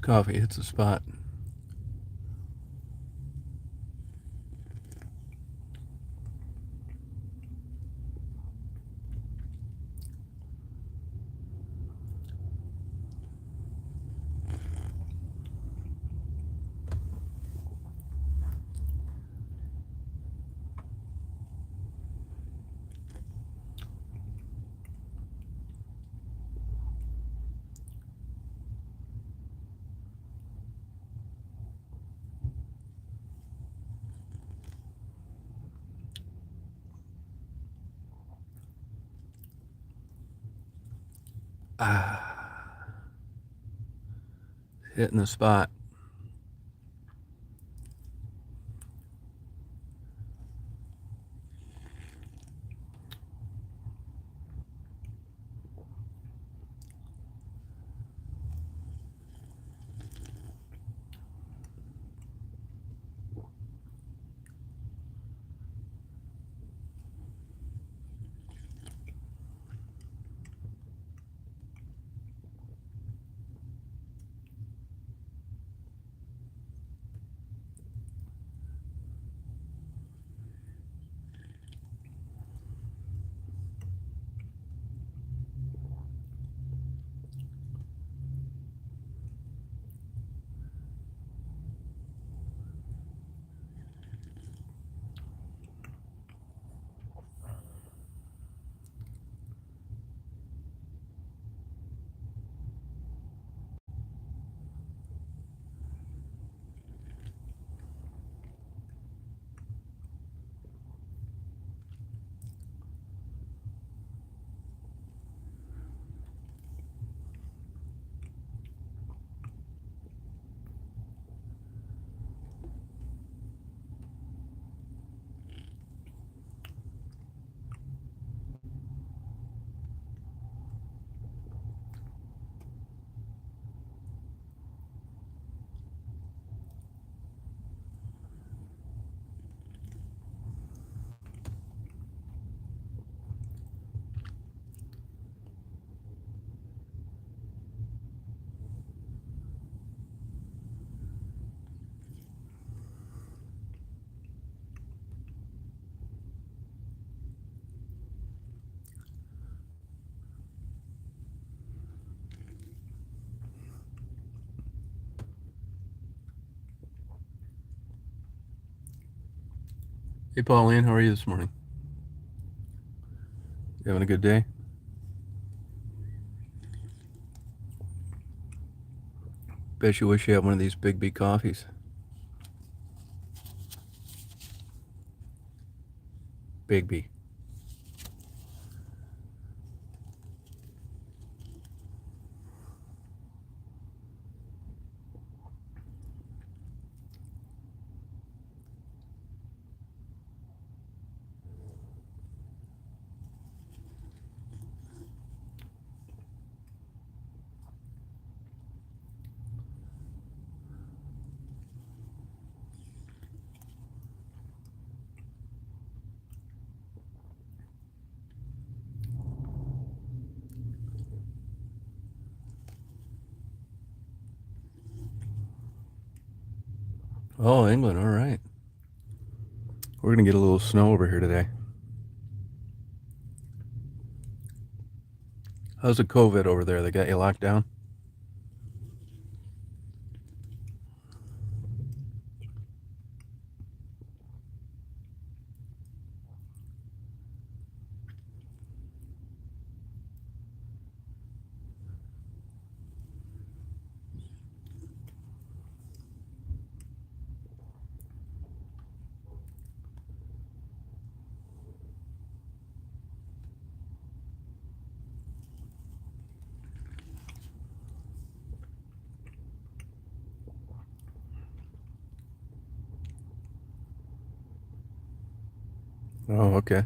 Coffee hits the spot. Hitting the spot. Hey, Pauline, how are you this morning? You having a good day? Bet you wish you had one of these Big B coffees. Big B. Oh, England, all right. We're going to get a little snow over here today. How's the COVID over there? They got you locked down? Oh, okay.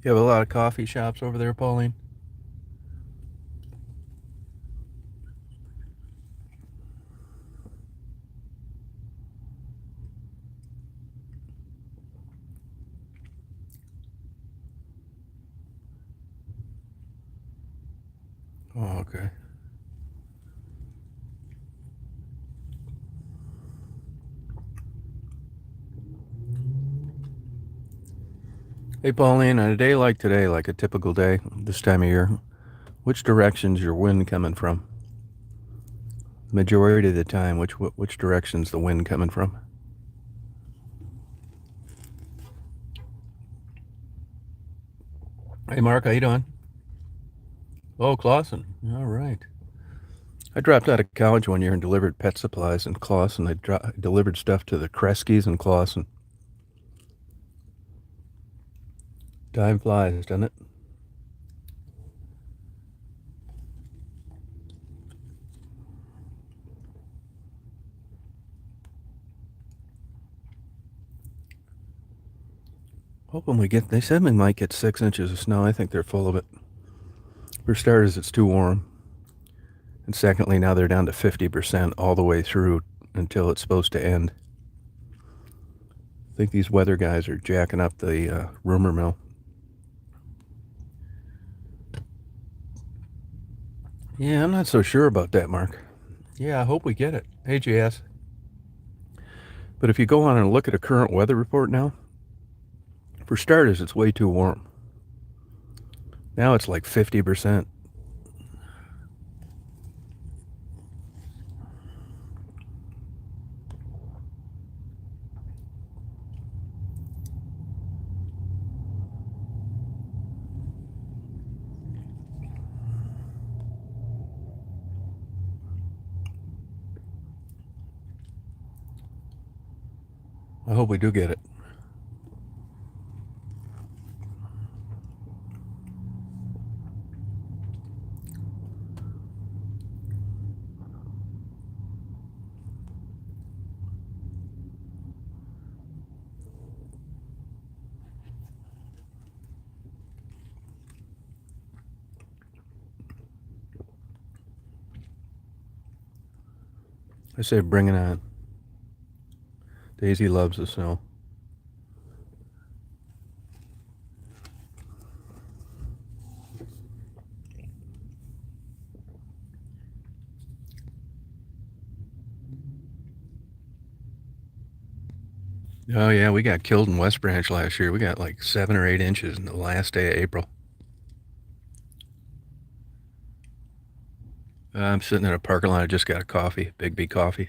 You have a lot of coffee shops over there, Pauline? Oh, okay. Hey, Pauline, on a day like today, like a typical day this time of year, which direction's your wind coming from? Majority of the time, which direction's the wind coming from? Hey, Mark, how you doing? Oh, Clausen. All right. I dropped out of college one year and delivered pet supplies in Clausen. I delivered stuff to the Kreskes in Clausen. Time flies, doesn't it? Hoping they said we might get 6 inches of snow. I think they're full of it. For starters, it's too warm. And secondly, now they're down to 50% all the way through until it's supposed to end. I think these weather guys are jacking up the rumor mill. Yeah, I'm not so sure about that, Mark. Yeah, I hope we get it. Hey, JS. But if you go on and look at a current weather report now, for starters, it's way too warm. Now it's like 50%. I hope we do get it. I say bring it on. Daisy loves the snow. Oh, yeah, we got killed in West Branch last year. We got like 7 or 8 inches in the last day of April. I'm sitting in a parking lot. I just got a coffee, Big B coffee.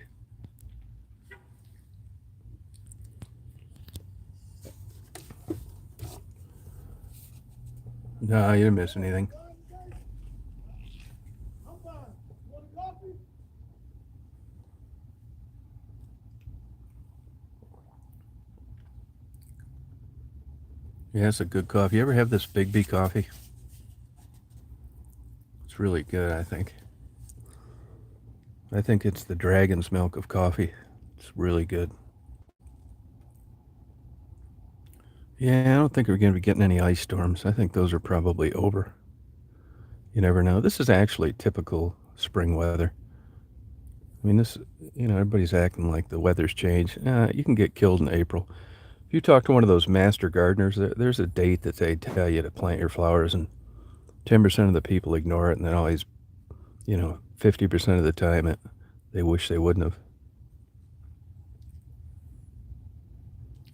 No, you didn't miss anything. Yeah, it's a good coffee. You ever have this Big B coffee? It's really good, I think. I think it's the dragon's milk of coffee. It's really good. Yeah, I don't think we're going to be getting any ice storms. I think those are probably over. You never know. This is actually typical spring weather. I mean, everybody's acting like the weather's changed. You can get killed in April. If you talk to one of those master gardeners, there's a date that they tell you to plant your flowers, and 10% of the people ignore it, and then always, 50% of the time they wish they wouldn't have.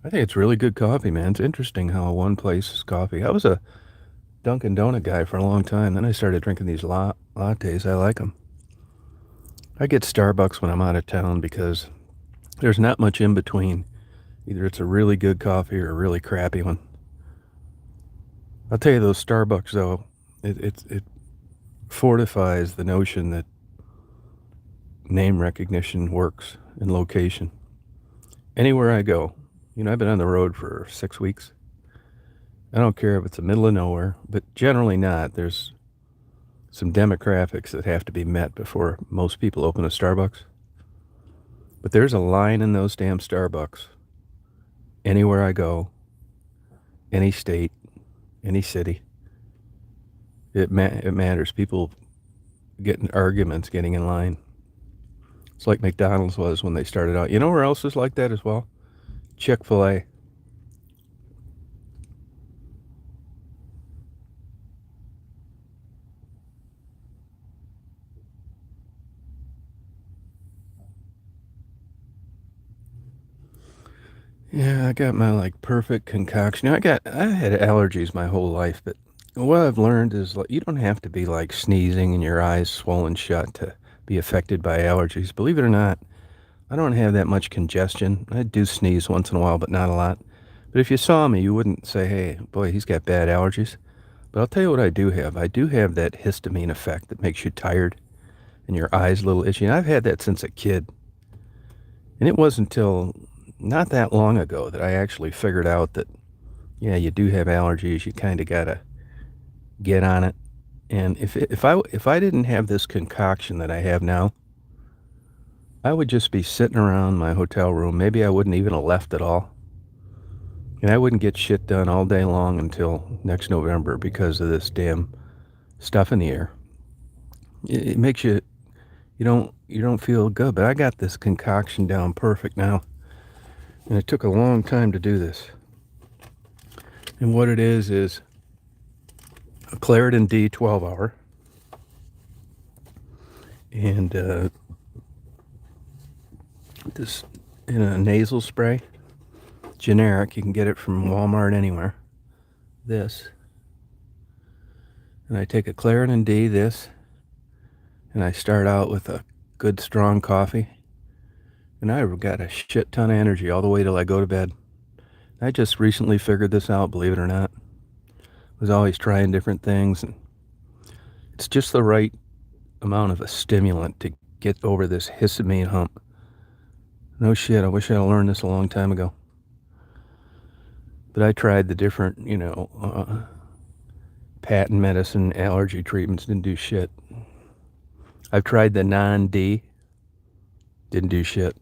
I think it's really good coffee, man. It's interesting how one place is coffee. I was a Dunkin' Donut guy for a long time. Then I started drinking these lattes. I like them. I get Starbucks when I'm out of town because there's not much in between. Either it's a really good coffee or a really crappy one. I'll tell you, those Starbucks, though, it fortifies the notion that name recognition works in location. Anywhere I go, I've been on the road for 6 weeks. I don't care if it's the middle of nowhere, but generally not. There's some demographics that have to be met before most people open a Starbucks. But there's a line in those damn Starbucks. Anywhere I go, any state, any city. It matters. People get in arguments getting in line. It's like McDonald's was when they started out. You know where else is like that as well? Chick-fil-A. Yeah, I got my like perfect concoction. I had allergies my whole life, but what I've learned is like you don't have to be like sneezing and your eyes swollen shut to be affected by allergies. Believe it or not, I don't have that much congestion. I do sneeze once in a while, but not a lot. But if you saw me, you wouldn't say, "Hey, boy, he's got bad allergies." But I'll tell you what I do have. I do have that histamine effect that makes you tired and your eyes a little itchy. And I've had that since a kid. And it wasn't until not that long ago that I actually figured out that, yeah, you do have allergies. You kind of got to get on it. And if I didn't have this concoction that I have now, I would just be sitting around my hotel room. Maybe I wouldn't even have left at all. And I wouldn't get shit done all day long until next November because of this damn stuff in the air. It makes you don't feel good. But I got this concoction down perfect now. And it took a long time to do this. And what it is a Claritin D 12 hour. And this in a nasal spray. Generic. You can get it from Walmart anywhere. This. And I take a Claritin D, this. And I start out with a good strong coffee. And I've got a shit ton of energy all the way till I go to bed. I just recently figured this out, believe it or not. Was always trying different things, and it's just the right amount of a stimulant to get over this histamine hump. No shit, I wish I'd learned this a long time ago. But I tried the different, patent medicine, allergy treatments, didn't do shit. I've tried the non-D, didn't do shit.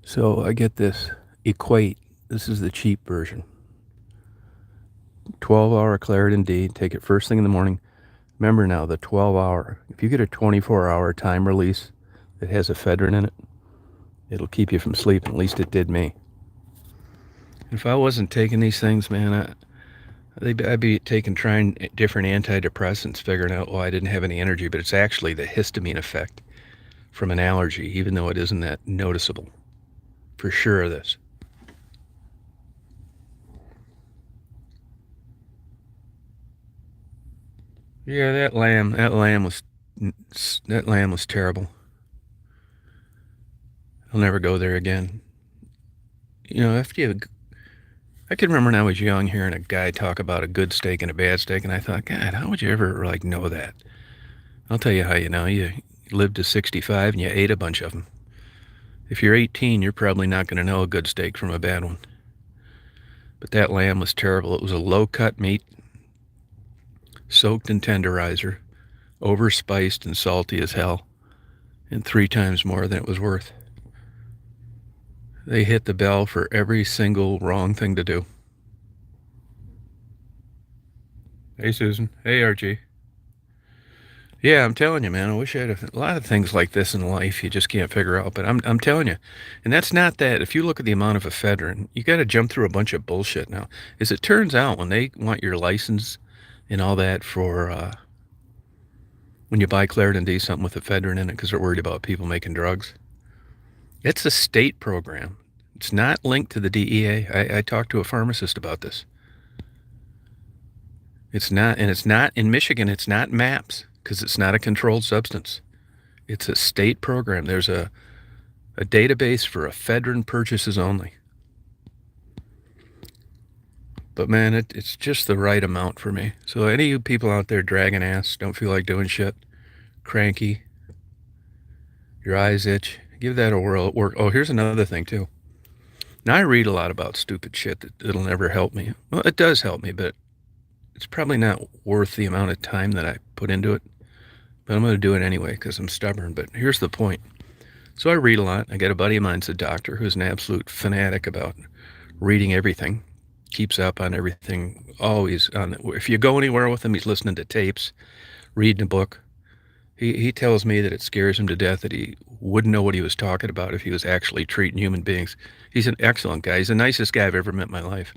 So I get this Equate. This is the cheap version. 12-hour Claritin D. Take it first thing in the morning. Remember now, the 12-hour. If you get a 24-hour time release that has ephedrine in it, it'll keep you from sleeping. At least it did me. If I wasn't taking these things, man, I'd be trying different antidepressants, figuring out, I didn't have any energy. But it's actually the histamine effect from an allergy, even though it isn't that noticeable. For sure, this. Yeah, that lamb was terrible. I'll never go there again. I can remember when I was young hearing a guy talk about a good steak and a bad steak, and I thought, God, how would you ever know that? I'll tell you how you know. You lived to 65 and you ate a bunch of them. If you're 18, you're probably not going to know a good steak from a bad one. But that lamb was terrible. It was a low-cut meat, soaked in tenderizer, overspiced and salty as hell, and 3 times more than it was worth. They hit the bell for every single wrong thing to do. Hey, Susan. Hey, RG. Yeah, I'm telling you, man, I wish I had a lot of things like this in life you just can't figure out. But I'm telling you, and that's not that. If you look at the amount of ephedrine, you got to jump through a bunch of bullshit now. As it turns out, when they want your license and all that for when you buy Claritin D, something with ephedrine in it, because they're worried about people making drugs, it's a state program. It's not linked to the DEA. I talked to a pharmacist about this. It's not, and it's not in Michigan. It's not MAPS because it's not a controlled substance. It's a state program. There's a database for ephedrine purchases only. But man, it's just the right amount for me. So any of you people out there dragging ass, don't feel like doing shit, cranky, your eyes itch, give that a whirl. Oh, here's another thing too. Now I read a lot about stupid shit that'll never help me. Well, it does help me, but it's probably not worth the amount of time that I put into it. But I'm going to do it anyway because I'm stubborn. But here's the point. So I read a lot. I got a buddy of mine's a doctor who's an absolute fanatic about reading everything. keeps up on everything, always on. If you go anywhere with him, he's listening to tapes, reading a book. He tells me that it scares him to death that he wouldn't know what he was talking about if he was actually treating human beings. He's an excellent guy. He's the nicest guy I've ever met in my life.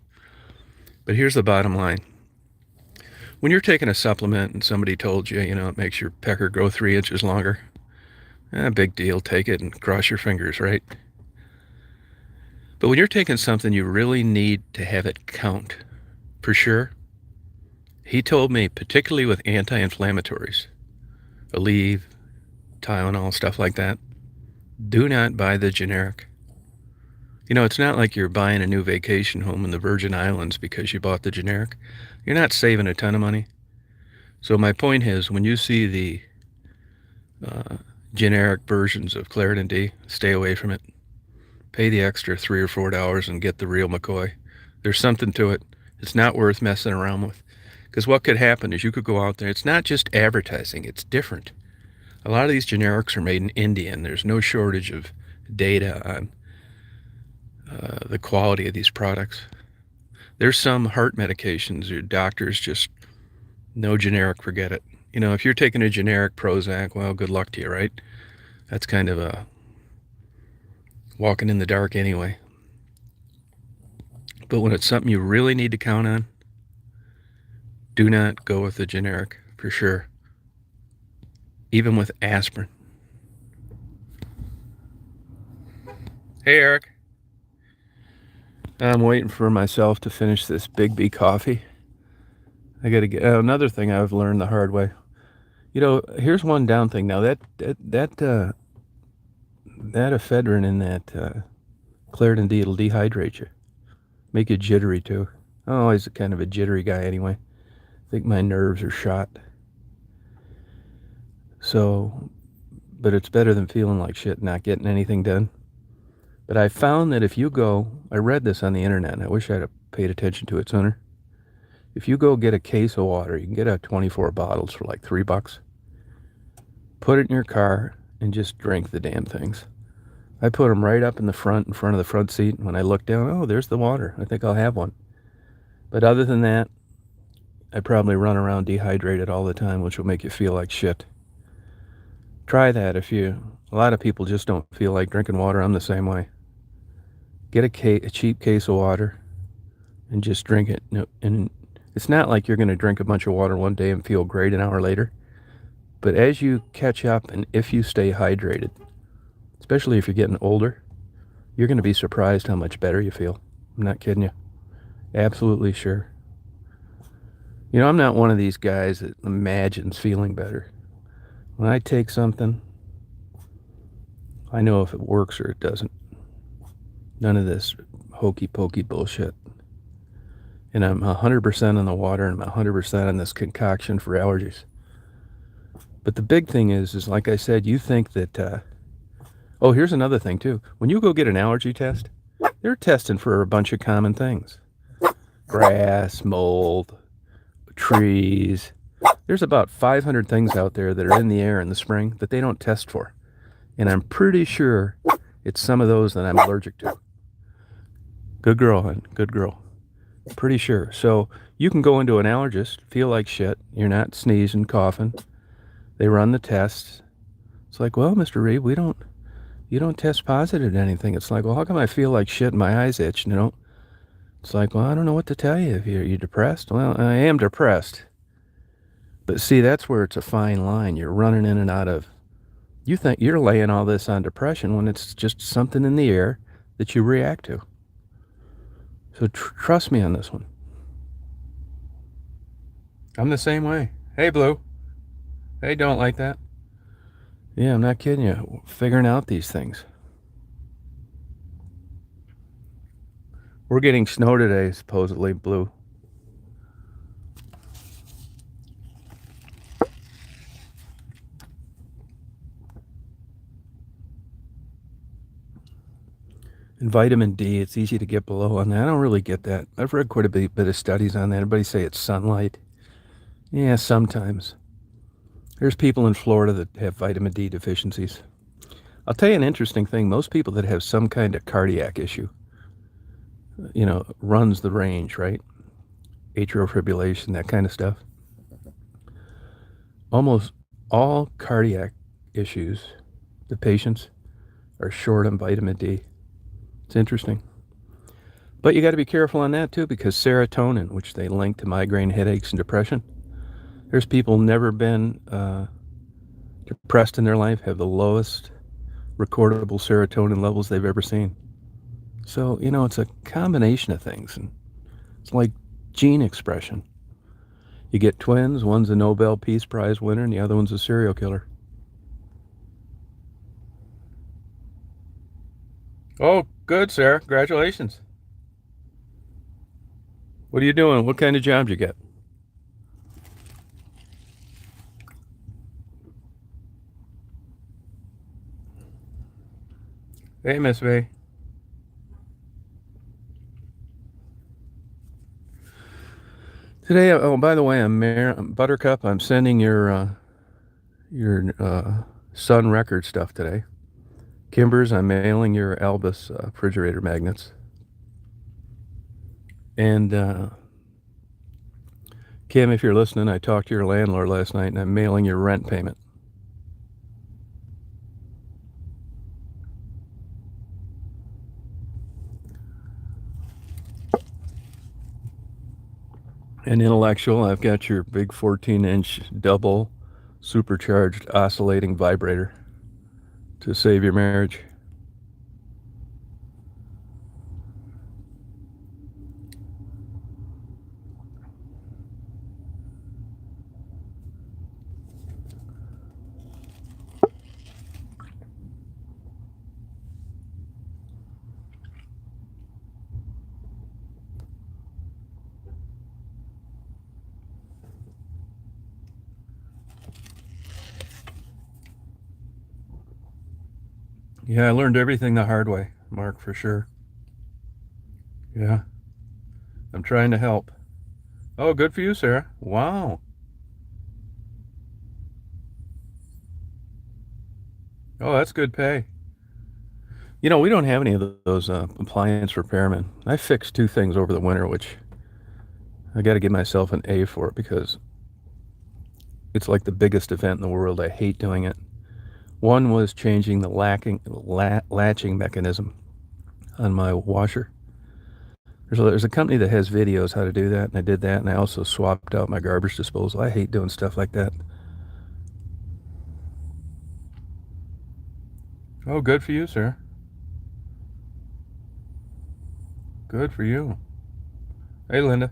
But here's the bottom line. When you're taking a supplement and somebody told you, it makes your pecker grow 3 inches longer, big deal, take it and cross your fingers, right? But when you're taking something you really need to have it count, for sure, he told me, particularly with anti-inflammatories, Aleve, Tylenol, stuff like that, do not buy the generic. It's not like you're buying a new vacation home in the Virgin Islands because you bought the generic. You're not saving a ton of money. So my point is, when you see the generic versions of Claritin D, stay away from it. Pay the extra $3 or $4 and get the real McCoy. There's something to it. It's not worth messing around with. Because what could happen is you could go out there. It's not just advertising. It's different. A lot of these generics are made in India, and there's no shortage of data on the quality of these products. There's some heart medications your doctors just, no generic, forget it. If you're taking a generic Prozac, well, good luck to you, right? That's kind of a walking in the dark anyway. But when it's something you really need to count on, do not go with the generic, for sure. Even with aspirin. Hey, Eric. I'm waiting for myself to finish this Big B coffee. I got to get another thing I've learned the hard way. Here's one down thing. Now that ephedrine in that Claritin D will dehydrate you, make you jittery too. I'm always kind of a jittery guy anyway. I think my nerves are shot. So, but it's better than feeling like shit, not getting anything done. But I found that if you go, I read this on the internet, and I wish I'd have paid attention to it sooner. If you go get a case of water, you can get out 24 bottles for like $3. Put it in your car and just drink the damn things. I put them right up in front of the front seat. And when I look down, oh, there's the water. I think I'll have one. But other than that, I probably run around dehydrated all the time, which will make you feel like shit. Try that a lot of people just don't feel like drinking water. I'm the same way. Get a cheap case of water and just drink it. And it's not like you're going to drink a bunch of water one day and feel great an hour later. But as you catch up and if you stay hydrated, especially if you're getting older, you're going to be surprised how much better you feel. I'm not kidding you. Absolutely sure. I'm not one of these guys that imagines feeling better. When I take something, I know if it works or it doesn't. None of this hokey pokey bullshit. And I'm 100% on the water and I'm 100% on this concoction for allergies. But the big thing is like I said, you think that, here's another thing too. When you go get an allergy test, they're testing for a bunch of common things. Grass, mold, trees. There's about 500 things out there that are in the air in the spring that they don't test for. And I'm pretty sure it's some of those that I'm allergic to. Good girl, hon. Good girl. Pretty sure. So you can go into an allergist, feel like shit. You're not sneezing, coughing. They run the tests. It's like, well, Mr. Reed, you don't test positive to anything. It's like, well, how come I feel like shit and my eyes itch? It's like, well, I don't know what to tell you. If you're depressed? Well, I am depressed. But see, that's where it's a fine line. You're running in and out of, you think you're laying all this on depression when it's just something in the air that you react to. So trust me on this one. I'm the same way. Hey, Blue. Hey, don't like that. Yeah, I'm not kidding you. Figuring out these things. We're getting snow today, supposedly, Blue. And vitamin D, it's easy to get below on that. I don't really get that. I've read quite a bit of studies on that. Everybody say it's sunlight. Yeah, sometimes. There's people in Florida that have vitamin D deficiencies. I'll tell you an interesting thing. Most people that have some kind of cardiac issue, runs the range, right? Atrial fibrillation, that kind of stuff. Almost all cardiac issues, the patients are short on vitamin D. It's interesting. But you got to be careful on that too, because serotonin, which they link to migraine, headaches, and depression, there's people never been depressed in their life, have the lowest recordable serotonin levels they've ever seen. So, it's a combination of things. And it's like gene expression. You get twins, one's a Nobel Peace Prize winner and the other one's a serial killer. Oh, good, Sarah. Congratulations. What are you doing? What kind of job you get? Hey, Miss V. Today, oh, by the way, I'm Buttercup. I'm sending your Sun Record stuff today. Kimbers, I'm mailing your Albus refrigerator magnets. And Kim, if you're listening, I talked to your landlord last night, and I'm mailing your rent payment. And Intellectual, I've got your big 14-inch double supercharged oscillating vibrator to save your marriage. Yeah, I learned everything the hard way, Mark, for sure. Yeah, I'm trying to help. Oh, good for you, Sarah. Wow. Oh, that's good pay. We don't have any of those appliance repairmen. I fixed 2 things over the winter, which I got to give myself an A for, because it's like the biggest event in the world. I hate doing it. One was changing the latching mechanism on my washer. There's a company that has videos how to do that, and I did that, and I also swapped out my garbage disposal. I hate doing stuff like that. Oh, good for you, sir. Good for you. Hey, Linda.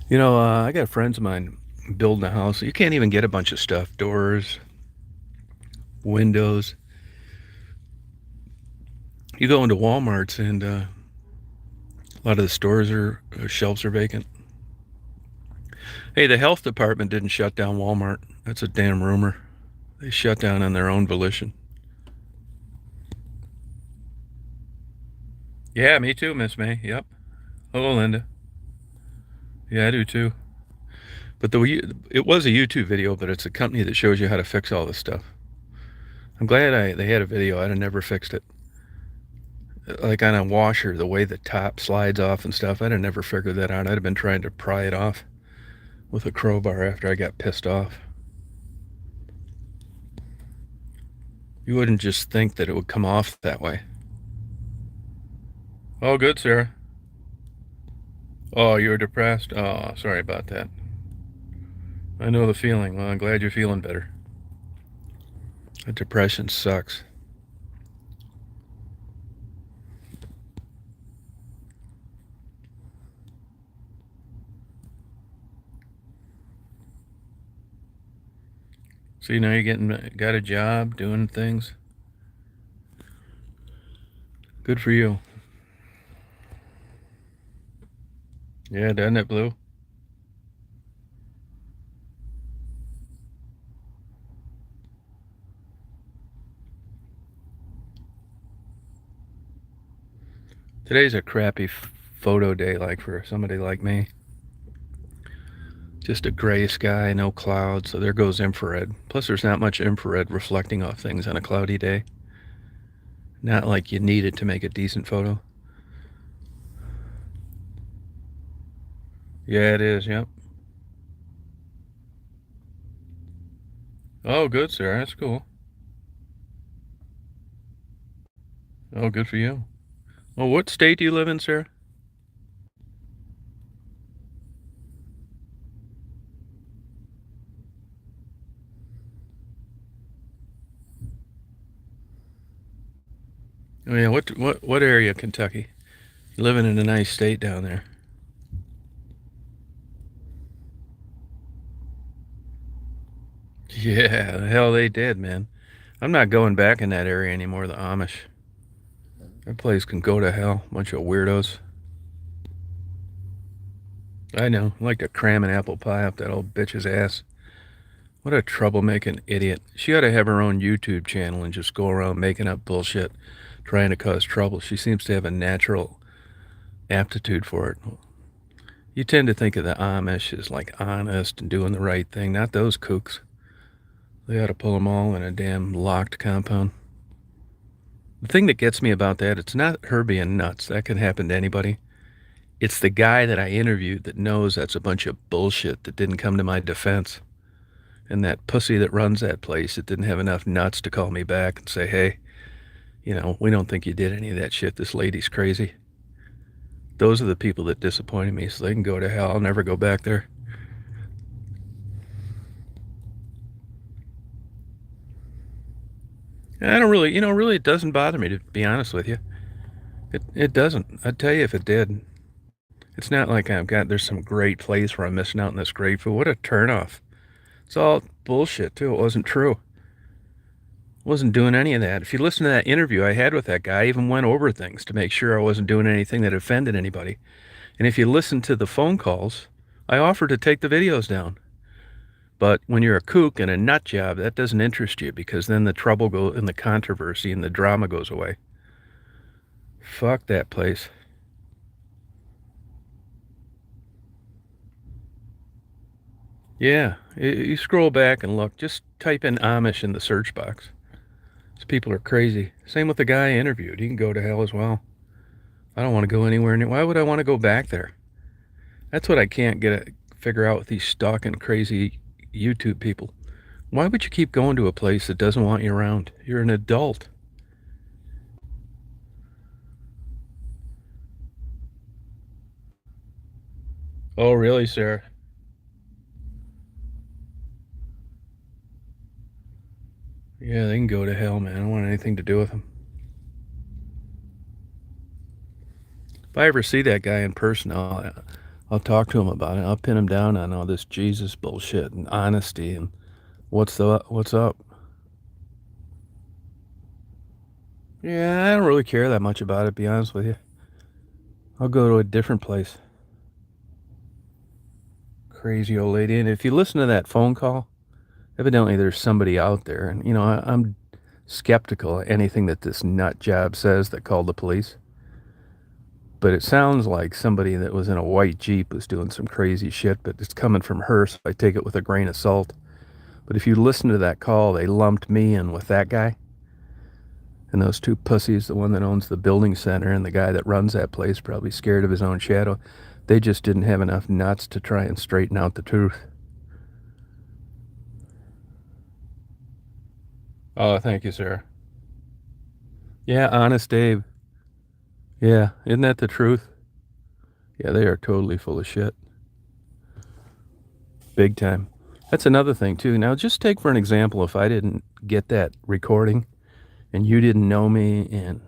I got friends of mine building a house. You can't even get a bunch of stuff. Doors, windows. You go into Walmart's and a lot of the stores shelves are vacant. Hey, the health department didn't shut down Walmart. That's a damn rumor. They shut down on their own volition. Yeah, me too, Miss May. Yep. Hello, Linda. Yeah, I do too. But it was a YouTube video, but it's a company that shows you how to fix all this stuff. I'm glad they had a video. I'd have never fixed it. Like on a washer, the way the top slides off and stuff, I'd have never figured that out. I'd have been trying to pry it off with a crowbar after I got pissed off. You wouldn't just think that it would come off that way. Oh, good, Sarah. Oh, you're depressed? Oh, sorry about that. I know the feeling. Well, I'm glad you're feeling better. The depression sucks. So now you're got a job, doing things. Good for you. Yeah, doesn't it, Blue? Today's a crappy photo day, like for somebody like me. Just a gray sky, no clouds, so there goes infrared. Plus, there's not much infrared reflecting off things on a cloudy day. Not like you need it to make a decent photo. Yeah, it is, yep. Oh, good, sir. That's cool. Oh, good for you. Well, what state do you live in, sir? Oh, yeah, what area of Kentucky? You're living in a nice state down there. Yeah, the hell they did, man. I'm not going back in that area anymore, the Amish. That place can go to hell. Bunch of weirdos. I know. I like to cram an apple pie up that old bitch's ass. What a troublemaking idiot. She ought to have her own YouTube channel and just go around making up bullshit, trying to cause trouble. She seems to have a natural aptitude for it. You tend to think of the Amish as like honest and doing the right thing, not those kooks. They ought to pull them all in a damn locked compound. The thing that gets me about that, it's not her being nuts. That can happen to anybody. It's the guy that I interviewed that knows that's a bunch of bullshit that didn't come to my defense. And that pussy that runs that place that didn't have enough nuts to call me back and say, hey, we don't think you did any of that shit. This lady's crazy. Those are the people that disappointed me, so they can go to hell. I'll never go back there. I don't really, really it doesn't bother me, to be honest with you. It doesn't. I'd tell you if it did. It's not like there's some great place where I'm missing out on this great food. What a turnoff. It's all bullshit, too. It wasn't true. Wasn't doing any of that. If you listen to that interview I had with that guy, I even went over things to make sure I wasn't doing anything that offended anybody. And if you listen to the phone calls, I offered to take the videos down. But when you're a kook and a nut job, that doesn't interest you because then the trouble goes and the controversy and the drama goes away. Fuck that place. Yeah, you scroll back and look. Just type in Amish in the search box. These people are crazy. Same with the guy I interviewed. He can go to hell as well. I don't want to go anywhere near. Why would I want to go back there? That's what I can't figure out with these stalking crazy YouTube people. Why would you keep going to a place that doesn't want you around? You're an adult. Oh, really, Sarah? Yeah, they can go to hell, man. I don't want anything to do with them. If I ever see that guy in person, I'll talk to him about it. I'll pin him down on all this Jesus bullshit and honesty and what's up. Yeah, I don't really care that much about it, to be honest with you. I'll go to a different place. Crazy old lady. And if you listen to that phone call, evidently there's somebody out there. And, I'm skeptical of anything that this nut job says that called the police. But it sounds like somebody that was in a white Jeep was doing some crazy shit, but it's coming from her, so I take it with a grain of salt. But if you listen to that call, they lumped me in with that guy. And those two pussies, the one that owns the building center and the guy that runs that place, probably scared of his own shadow. They just didn't have enough nuts to try and straighten out the truth. Oh, thank you, sir. Yeah, Honest Dave. Yeah, isn't that the truth? Yeah, they are totally full of shit. Big time. That's another thing, too. Now, just take for an example if I didn't get that recording and you didn't know me and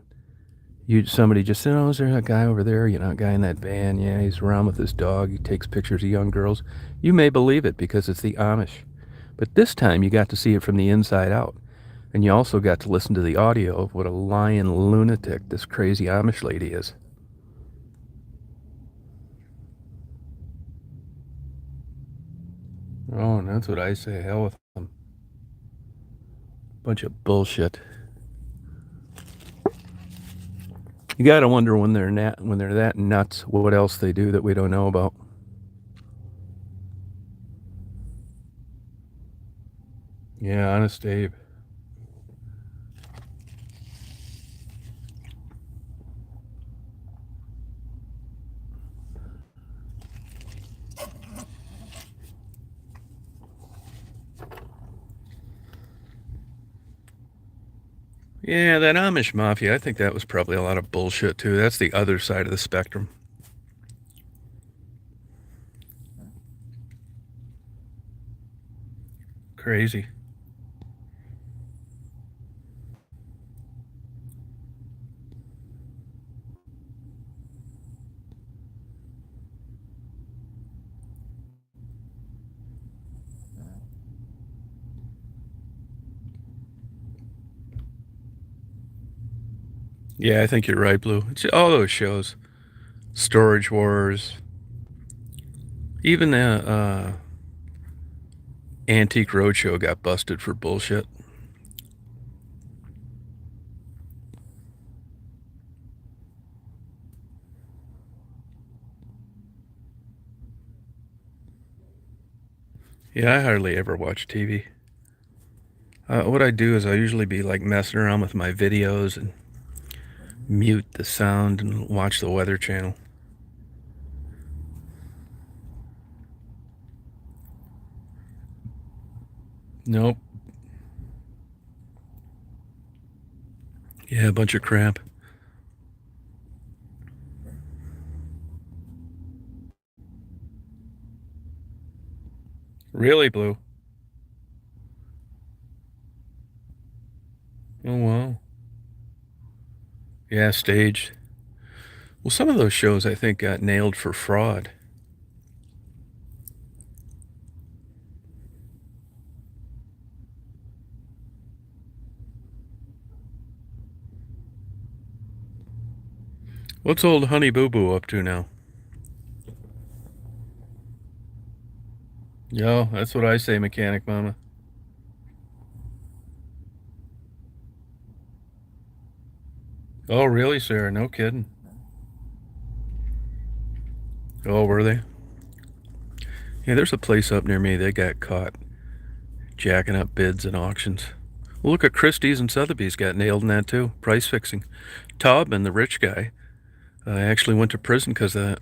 somebody just said, oh, is there a guy over there? A guy in that van. Yeah, he's around with his dog. He takes pictures of young girls. You may believe it because it's the Amish. But this time you got to see it from the inside out. And you also got to listen to the audio of what a lying lunatic this crazy Amish lady is. Oh, and that's what I say. Hell with them. Bunch of bullshit. You gotta wonder when they're that nuts, what else they do that we don't know about. Yeah, Honest Dave. Yeah, that Amish mafia, I think that was probably a lot of bullshit too. That's the other side of the spectrum. Crazy. Yeah, I think you're right, Blue. It's all those shows. Storage Wars. Even the Antique Roadshow got busted for bullshit. Yeah, I hardly ever watch TV. What I do is I usually be like messing around with my videos and mute the sound and watch the Weather Channel. Nope. Yeah, a bunch of crap. Really, Blue? Oh, wow. Yeah, staged. Well, some of those shows I think got nailed for fraud. What's old Honey Boo Boo up to now? Yo, that's what I say, Mechanic Mama. Oh, really, Sarah? No kidding. Oh, were they? Yeah, there's a place up near me. They got caught jacking up bids and auctions. Well, look at Christie's and Sotheby's got nailed in that too. Price fixing. Taubman, the rich guy, actually went to prison because of that.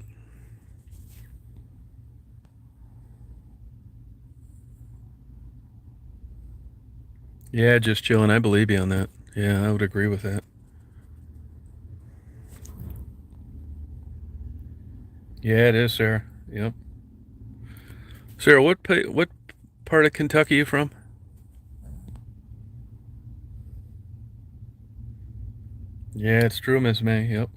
Yeah, just chilling. I believe you on that. Yeah, I would agree with that. Yeah, it is, Sarah. Yep. Sarah, what part of Kentucky you from? Yeah, it's true, Miss May. Yep.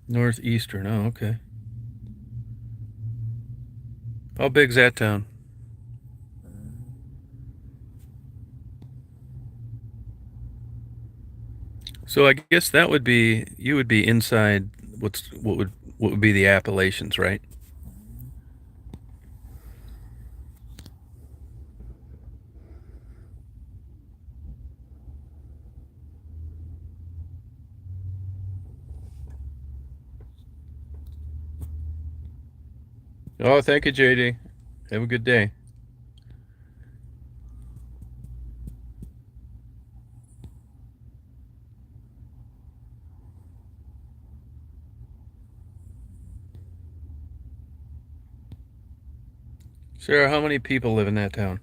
Northeastern. Oh, okay. How big's that town? So I guess that would be you would be inside what would be the Appalachians, right? Oh, thank you, JD. Have a good day. Sarah, how many people live in that town?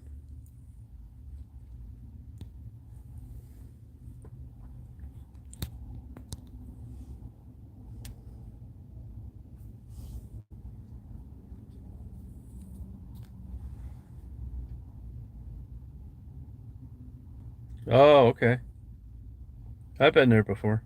Oh, okay. I've been there before.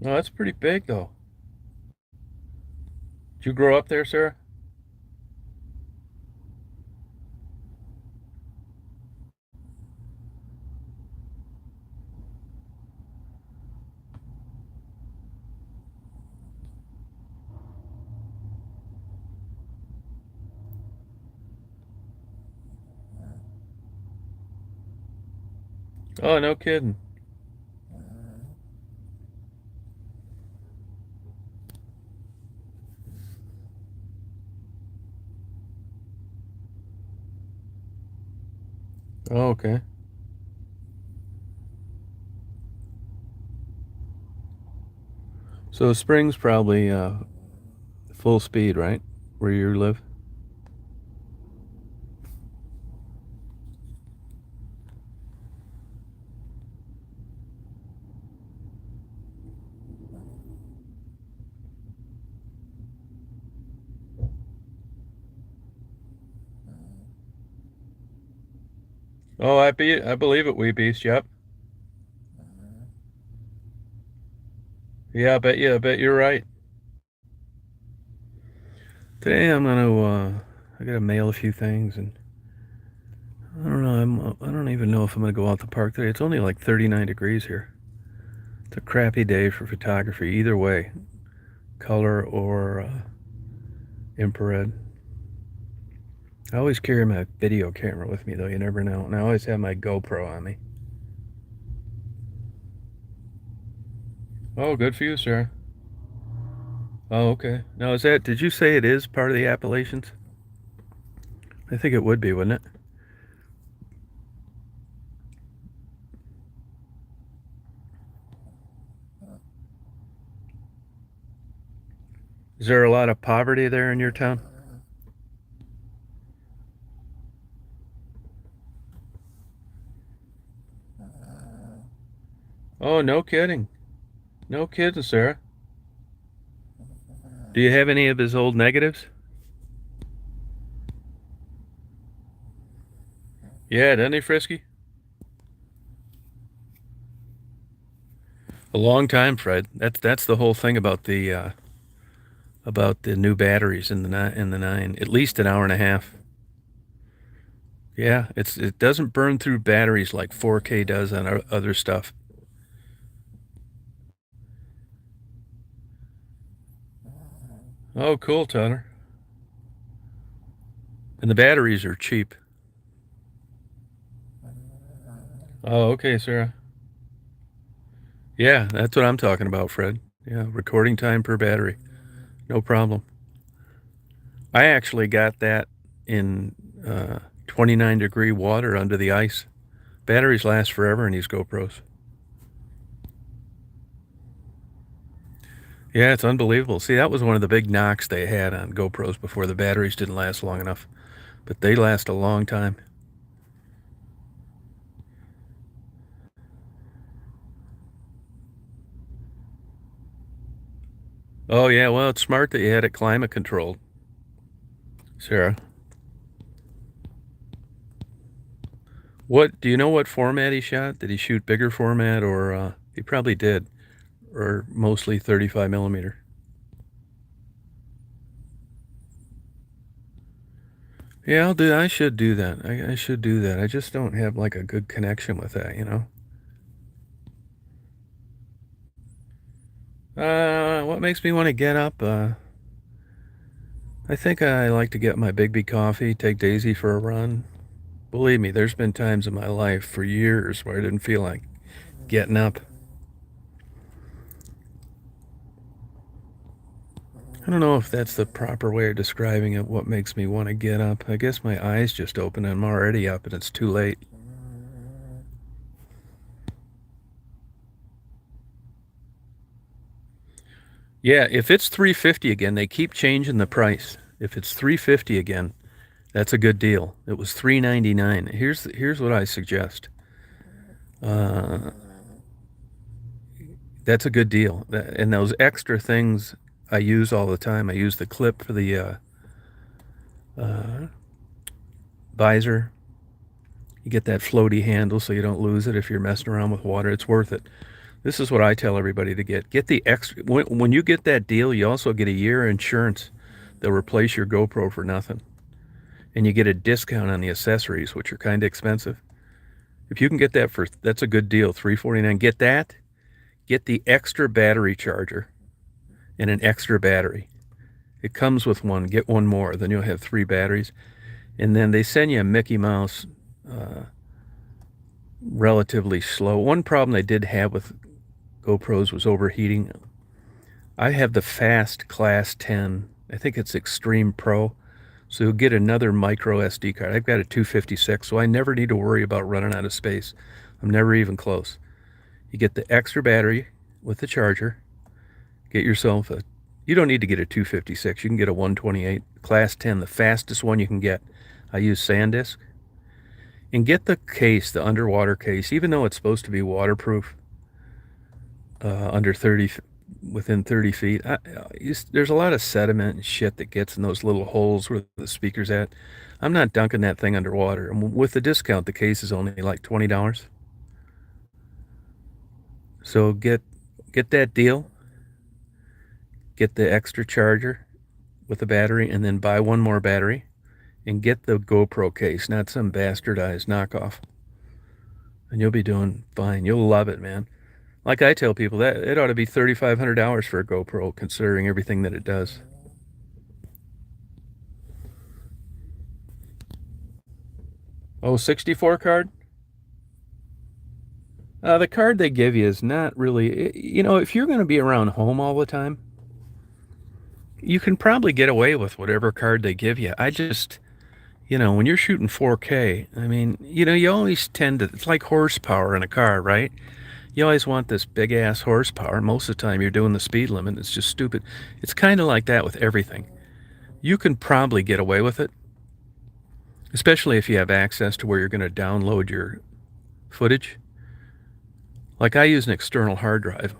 Oh, that's pretty big though. Did you grow up there, Sarah? Oh, no kidding. Oh, okay. So spring's probably full speed, right? Where you live? Oh, I believe it, Wee Beast. Yep. Yeah, I bet you're right. Today I'm gonna I gotta mail a few things, and I don't know. I don't even know if I'm gonna go out the park today. It's only like 39 degrees here. It's a crappy day for photography. Either way, color or infrared. I always carry my video camera with me, though. You never know. And I always have my GoPro on me. Oh, good for you, sir. Oh, okay. Now, is that, did you say it is part of the Appalachians? I think it would be, wouldn't it? Is there a lot of poverty there in your town? Oh, no kidding. No kidding, Sarah. Do you have any of his old negatives? Yeah, doesn't he, Frisky? A long time, Fred. That's the whole thing about the new batteries in the nine. At least an hour and a half. Yeah, it doesn't burn through batteries like 4K does on other stuff. Oh, cool, Tanner. And the batteries are cheap. Oh, okay, Sarah. Yeah, that's what I'm talking about, Fred. Yeah, recording time per battery. No problem. I actually got that in 29-degree water under the ice. Batteries last forever in these GoPros. Yeah, it's unbelievable. See, that was one of the big knocks they had on GoPros before. The batteries didn't last long enough, but they last a long time. Oh, yeah, well, it's smart that you had it climate controlled, Sarah. What do you know what format he shot? Did he shoot bigger format, or he probably did, or mostly 35 millimeter? Yeah, I should do that. I should do that. I just don't have like a good connection with that, you know. What makes me want to get up? I think I like to get my Bigby coffee, take Daisy for a run. Believe me, there's been times in my life for years where I didn't feel like getting up. I don't know if that's the proper way of describing it, what makes me want to get up. I guess my eyes just open and I'm already up and it's too late. Yeah, if it's 350 again, they keep changing the price. If it's 350 again, that's a good deal. It was 399. Here's what I suggest. Uh, that's a good deal. And those extra things I use all the time. I use the clip for the uh, visor. You get that floaty handle so you don't lose it if you're messing around with water. It's worth it. This is what I tell everybody to get. Get the extra. When you get that deal, you also get a year insurance. They'll replace your GoPro for nothing. And you get a discount on the accessories, which are kind of expensive. If you can get that that's a good deal, $349. Get that. Get the extra battery charger and an extra battery. It comes with one. Get one more. Then you'll have 3 batteries. And then they send you a Mickey Mouse relatively slow. One problem they did have with GoPros was overheating. I have the fast class 10. I think it's Extreme Pro. So you'll get another micro SD card. I've got a 256, so I never need to worry about running out of space. I'm never even close. You get the extra battery with the charger. Get yourself a, you don't need to get a 256. You can get a 128, class 10, the fastest one you can get. I use SanDisk. And get the case, the underwater case, even though it's supposed to be waterproof, under 30, within 30 feet. There's a lot of sediment and shit that gets in those little holes where the speaker's at. I'm not dunking that thing underwater. And with the discount, the case is only like $20. So get that deal. Get the extra charger with the battery, and then buy one more battery, and get the GoPro case, not some bastardized knockoff. And you'll be doing fine. You'll love it, man. Like I tell people, that it ought to be $3,500 for a GoPro, considering everything that it does. Oh, 64 card? The card they give you is not really, if you're going to be around home all the time, you can probably get away with whatever card they give you. I just, when you're shooting 4K, I mean, you always tend to, it's like horsepower in a car, right? You always want this big ass horsepower. Most of the time you're doing the speed limit. It's just stupid. It's kind of like that with everything. You can probably get away with it, especially if you have access to where you're going to download your footage. Like I use an external hard drive.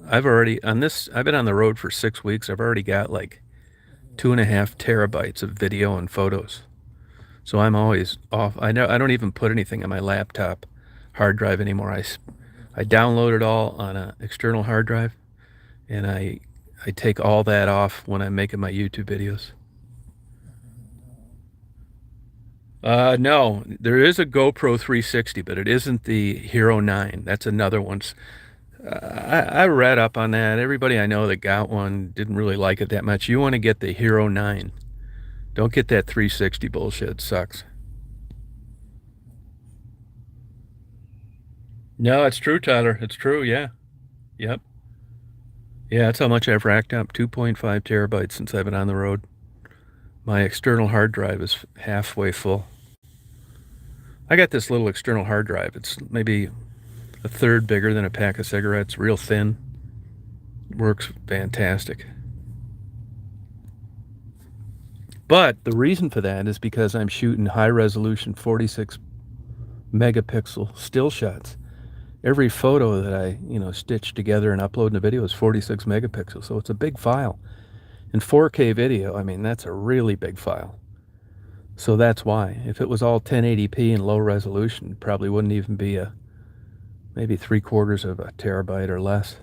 I've been on the road for 6 weeks. I've already got like 2.5 terabytes of video and photos. So I'm always off. I don't even put anything on my laptop hard drive anymore. I download it all on an external hard drive, and I take all that off when I'm making my YouTube videos. No, there is a GoPro 360, but it isn't the Hero 9. That's another one. I read up on that. Everybody I know that got one didn't really like it that much. You want to get the Hero 9. Don't get that 360 bullshit. It sucks. No, it's true, Tyler. It's true, yeah. Yep. Yeah, that's how much I've racked up. 2.5 terabytes since I've been on the road. My external hard drive is halfway full. I got this little external hard drive. It's maybe a third bigger than a pack of cigarettes, real thin. Works fantastic. But the reason for that is because I'm shooting high resolution 46 megapixel still shots. Every photo that I, stitch together and upload in a video is 46 megapixels. So it's a big file. In 4K video, I mean, that's a really big file. So that's why. If it was all 1080p and low resolution, it probably wouldn't even be maybe 3/4 of a terabyte or less.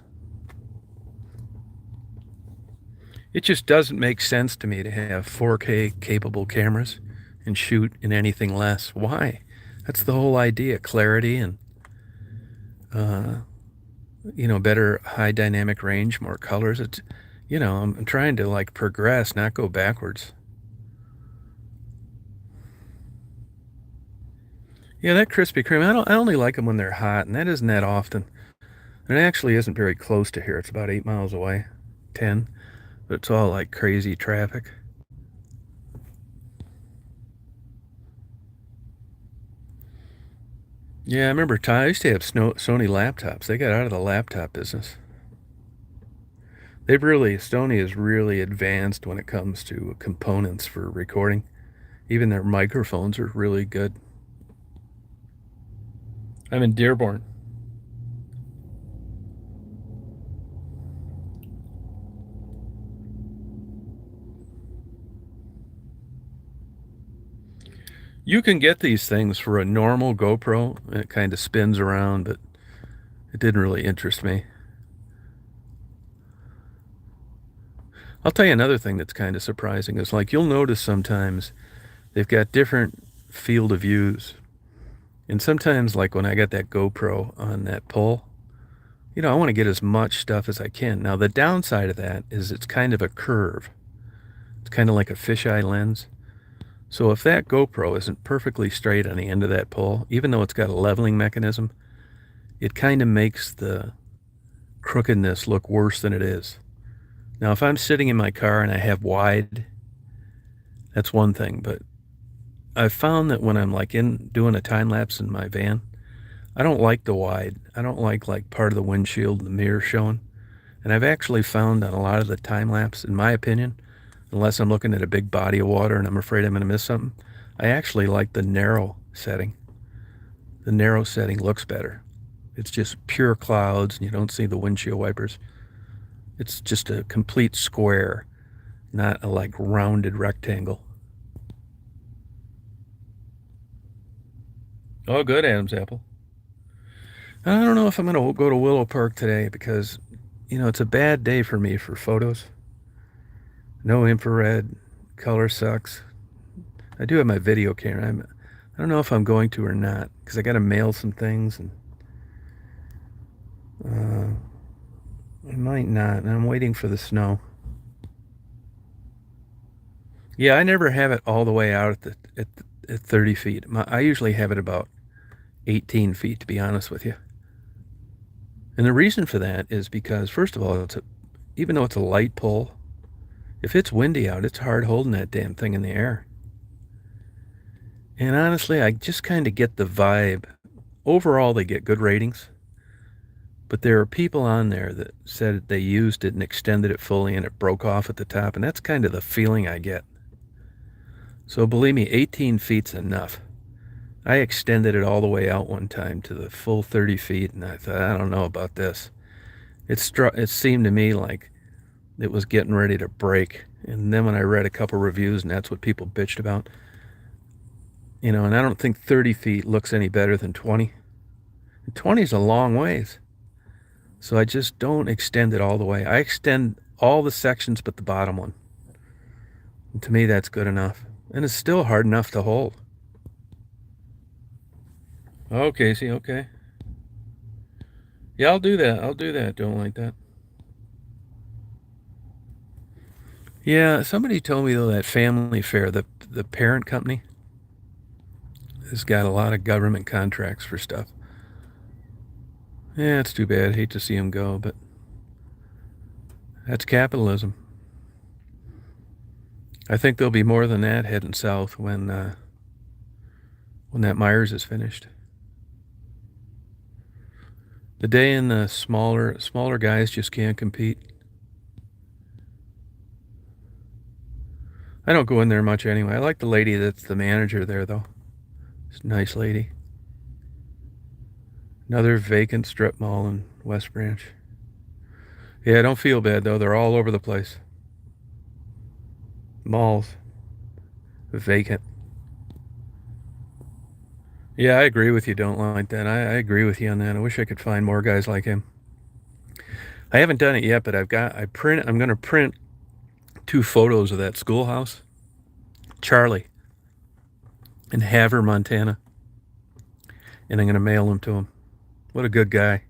It just doesn't make sense to me to have 4K capable cameras and shoot in anything less. Why? That's the whole idea. Clarity and, better high dynamic range, more colors. It's, I'm trying to like progress, not go backwards. Yeah, that Krispy Kreme, I only like them when they're hot, and that isn't that often. And it actually isn't very close to here. It's about 8 miles away, 10. But it's all like crazy traffic. Yeah, I remember I used to have Sony laptops. They got out of the laptop business. Sony is really advanced when it comes to components for recording. Even their microphones are really good. I'm in Dearborn. You can get these things for a normal GoPro, and it kind of spins around, but it didn't really interest me. I'll tell you another thing that's kind of surprising is like you'll notice sometimes they've got different field of views. And sometimes, like when I got that GoPro on that pole, I want to get as much stuff as I can. Now, the downside of that is it's kind of a curve. It's kind of like a fisheye lens. So if that GoPro isn't perfectly straight on the end of that pole, even though it's got a leveling mechanism, it kind of makes the crookedness look worse than it is. Now, if I'm sitting in my car and I have wide That's one thing, but I've found that when I'm like in doing a time lapse in my van, I don't like the wide. I don't like part of the windshield, the mirror showing. And I've actually found on a lot of the time lapse, in my opinion, unless I'm looking at a big body of water and I'm afraid I'm going to miss something, I actually like the narrow setting. The narrow setting looks better. It's just pure clouds and you don't see the windshield wipers. It's just a complete square, not a like rounded rectangle. Oh, good, Adam's apple. I don't know if I'm going to go to Willow Park today because, it's a bad day for me for photos. No infrared, color sucks. I do have my video camera. I don't know if I'm going to or not because I got to mail some things and I might not. And I'm waiting for the snow. Yeah, I never have it all the way out at 30 feet. I usually have it about 18 feet, to be honest with you. And the reason for that is because, first of all, even though it's a light pole, if it's windy out, it's hard holding that damn thing in the air. And honestly, I just kind of get the vibe. Overall, they get good ratings. But there are people on there that said they used it and extended it fully and it broke off at the top. And that's kind of the feeling I get. So believe me, 18 feet's enough. I extended it all the way out one time to the full 30 feet, and I thought, I don't know about this. It seemed to me like it was getting ready to break. And then when I read a couple reviews, and that's what people bitched about, and I don't think 30 feet looks any better than 20. And 20 is a long ways. So I just don't extend it all the way. I extend all the sections but the bottom one. And to me, that's good enough. And it's still hard enough to hold. Oh, Casey, okay. Yeah, I'll do that. I'll do that. Don't like that. Yeah, somebody told me, though, that Family Fair, the parent company, has got a lot of government contracts for stuff. Yeah, it's too bad. Hate to see them go, but that's capitalism. I think there'll be more than that heading south when that Myers is finished. The day and the smaller guys just can't compete. I don't go in there much anyway. I like the lady that's the manager there, though. She's a nice lady. Another vacant strip mall in West Branch. Yeah, don't feel bad, though. They're all over the place. Malls. Vacant. Yeah, I agree with you. Don't like that. I agree with you on that. I wish I could find more guys like him. I haven't done it yet, but I'm going to print 2 photos of that schoolhouse. Charlie in Havre, Montana. And I'm going to mail them to him. What a good guy.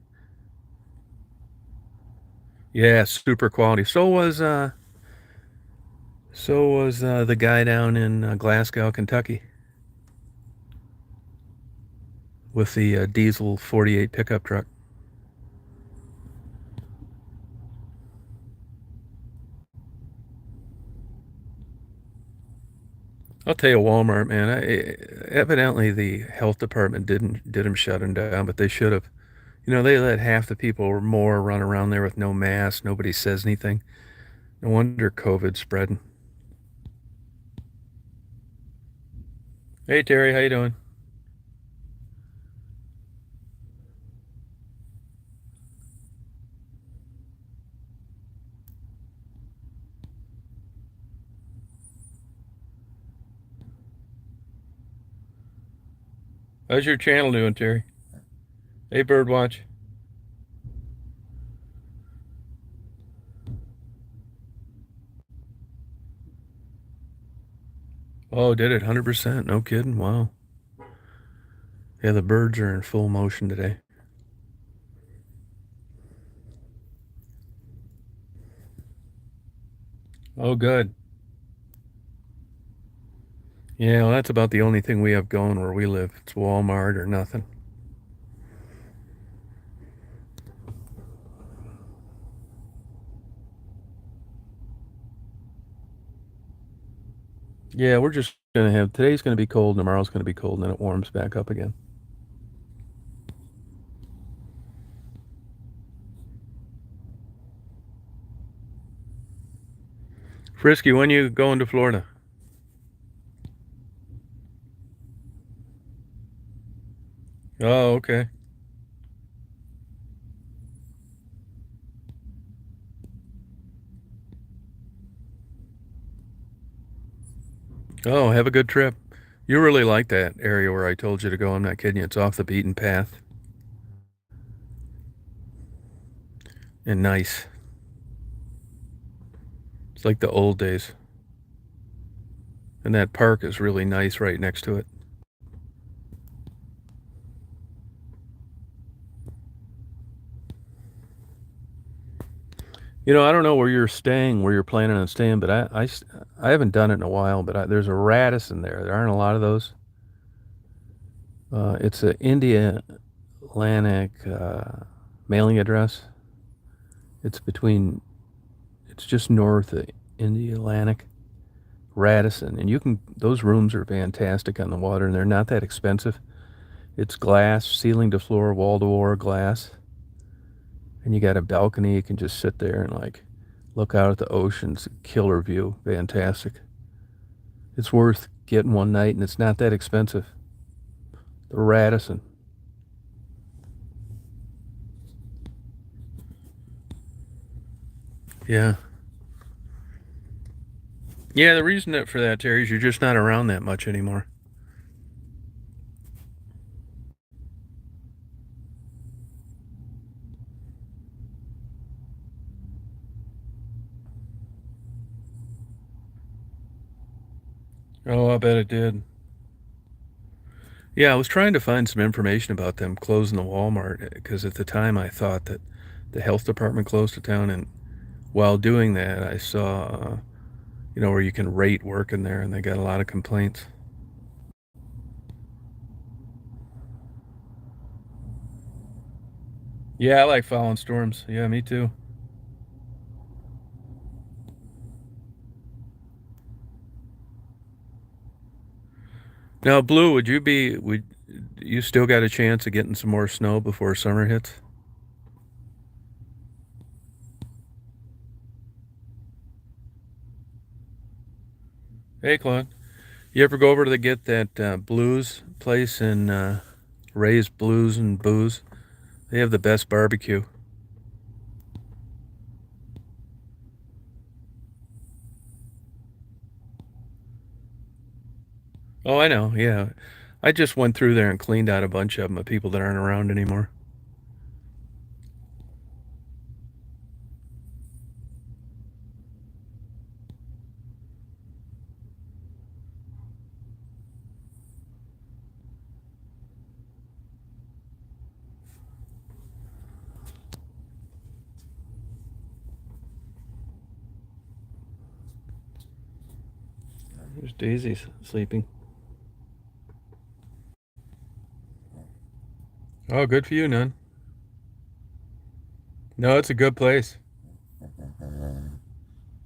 Yeah, super quality. So was the guy down in Glasgow, Kentucky, with the diesel 48 pickup truck. I'll tell you, Walmart, man. Evidently, the health department didn't shut him down, but they should have. They let half the people or more run around there with no mask. Nobody says anything. No wonder COVID's spreading. Hey, Terry, how you doing? How's your channel doing, Terry? Hey, Birdwatch. Oh, did it 100%? No kidding. Wow. Yeah, the birds are in full motion today. Oh, good. Yeah, well, that's about the only thing we have going where we live. It's Walmart or nothing. Yeah, we're just gonna have today's gonna be cold, tomorrow's gonna be cold, and then it warms back up again. Frisky, when you going to Florida? Oh, okay. Oh, have a good trip. You really like that area where I told you to go. I'm not kidding you. It's off the beaten path and nice. It's like the old days. And that park is really nice right next to it. You know, I don't know where you're staying, where you're planning on staying, but I haven't done it in a while, but there's a Radisson there. There aren't a lot of those. It's an India Atlantic mailing address. It's between, it's just north of India Atlantic, Radisson. And those rooms are fantastic on the water, and they're not that expensive. It's glass, ceiling to floor, wall to wall glass. And you got a balcony. You can just sit there and like look out at the ocean. It's a killer view. Fantastic. It's worth getting one night, and it's not that expensive. The Radisson. Yeah. Yeah, the reason for that, Terry, is you're just not around that much anymore. Oh, I bet it did. Yeah, I was trying to find some information about them closing the Walmart because at the time I thought that the health department closed the town, and while doing that, I saw, where you can rate working there, and they got a lot of complaints. Yeah, I like following storms. Yeah, me too. Now, Blue, would you still got a chance of getting some more snow before summer hits? Hey, Claude. You ever go over to get that Blues place in Ray's Blues and Booze? They have the best barbecue. Oh, I know. Yeah, I just went through there and cleaned out a bunch of them of people that aren't around anymore. There's Daisy sleeping. Oh, good for you, Nun. No, it's a good place.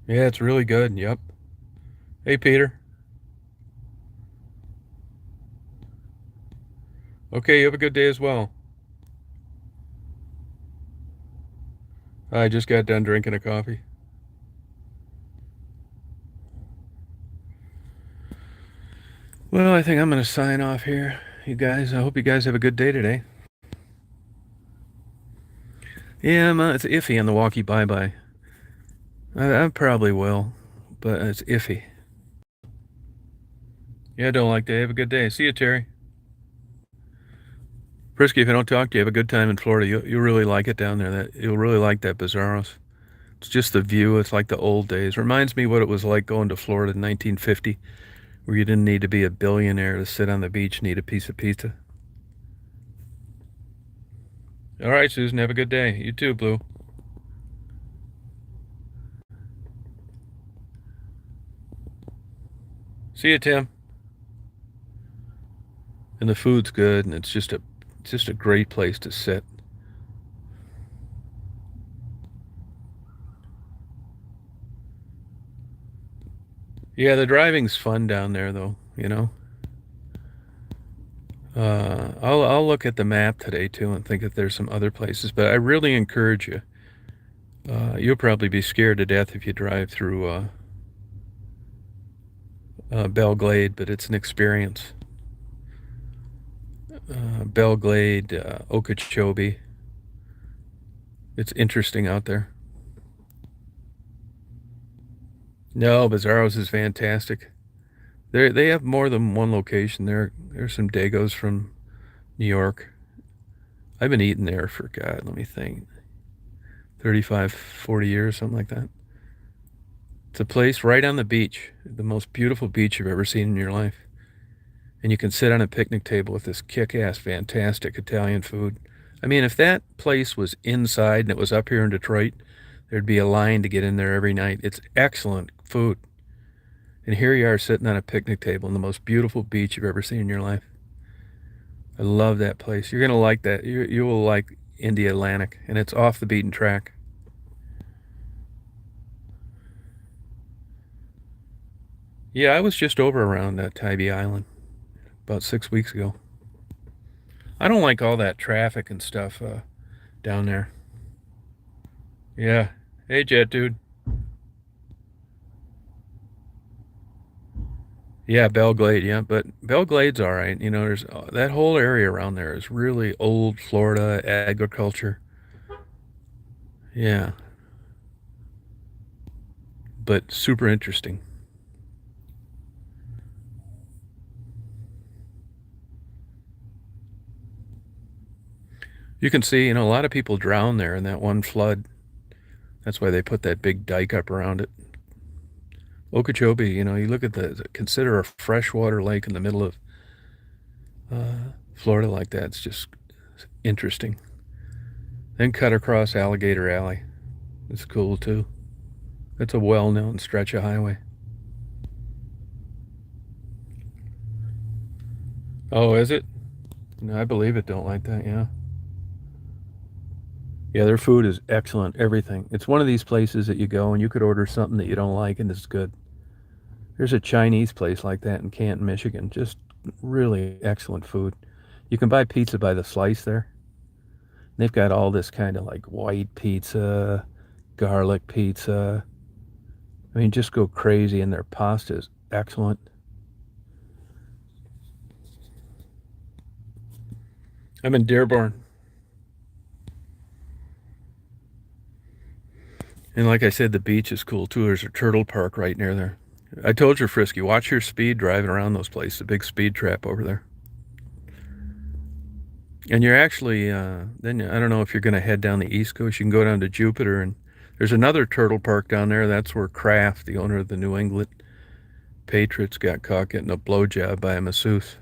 Yeah, it's really good. Yep. Hey, Peter. Okay, you have a good day as well. I just got done drinking a coffee. Well, I think I'm going to sign off here. You guys, I hope you guys have a good day today. Yeah, it's iffy on the walkie bye-bye. I probably will, but it's iffy. Yeah, don't like that. Have a good day. See you, Terry. Frisky, if I don't talk to you, have a good time in Florida. You'll really like it down there. You'll really like that Bizarros. It's just the view. It's like the old days. Reminds me what it was like going to Florida in 1950, where you didn't need to be a billionaire to sit on the beach and eat a piece of pizza. All right, Susan, have a good day. You too, Blue. See you, Tim. And the food's good, and it's just a great place to sit. Yeah, the driving's fun down there, though. I'll look at the map today too and think if there's some other places. But I really encourage you. You'll probably be scared to death if you drive through Belle Glade, but it's an experience. Belle Glade, Okeechobee. It's interesting out there. No, Bizarro's is fantastic. They have more than one location. There's some Dagos from New York. I've been eating there for, God, let me think, 35, 40 years, something like that. It's a place right on the beach, the most beautiful beach you've ever seen in your life. And you can sit on a picnic table with this kick-ass, fantastic Italian food. I mean, if that place was inside and it was up here in Detroit, there'd be a line to get in there every night. It's excellent food. And here you are sitting on a picnic table on the most beautiful beach you've ever seen in your life. I love that place. You're gonna like that. You will like India Atlantic, and it's off the beaten track. Yeah, I was just over around Tybee Island about 6 weeks ago. I don't like all that traffic and stuff down there. Yeah. Hey, Jet Dude. Yeah, Belle Glade. Yeah, but Belle Glade's all right. There's that whole area around there is really old Florida agriculture. Yeah, but super interesting. You can see, a lot of people drown there in that one flood. That's why they put that big dike up around it. Okeechobee, you look at consider a freshwater lake in the middle of Florida like that. It's just interesting. Then cut across Alligator Alley. It's cool too. It's a well-known stretch of highway. Oh, is it? No, I believe it. Don't like that. Yeah. Yeah, their food is excellent. Everything. It's one of these places that you go and you could order something that you don't like and it's good. There's a Chinese place like that in Canton, Michigan. Just really excellent food. You can buy pizza by the slice there. They've got all this kind of like white pizza, garlic pizza. I mean, just go crazy, and their pasta is excellent. I'm in Dearborn. And like I said, the beach is cool too. There's a turtle park right near there. I told you, Frisky, watch your speed driving around those places. A big speed trap over there. And you're actually, then I don't know if you're going to head down the East Coast. You can go down to Jupiter, and there's another turtle park down there. That's where Kraft, the owner of the New England Patriots, got caught getting a blowjob by a masseuse.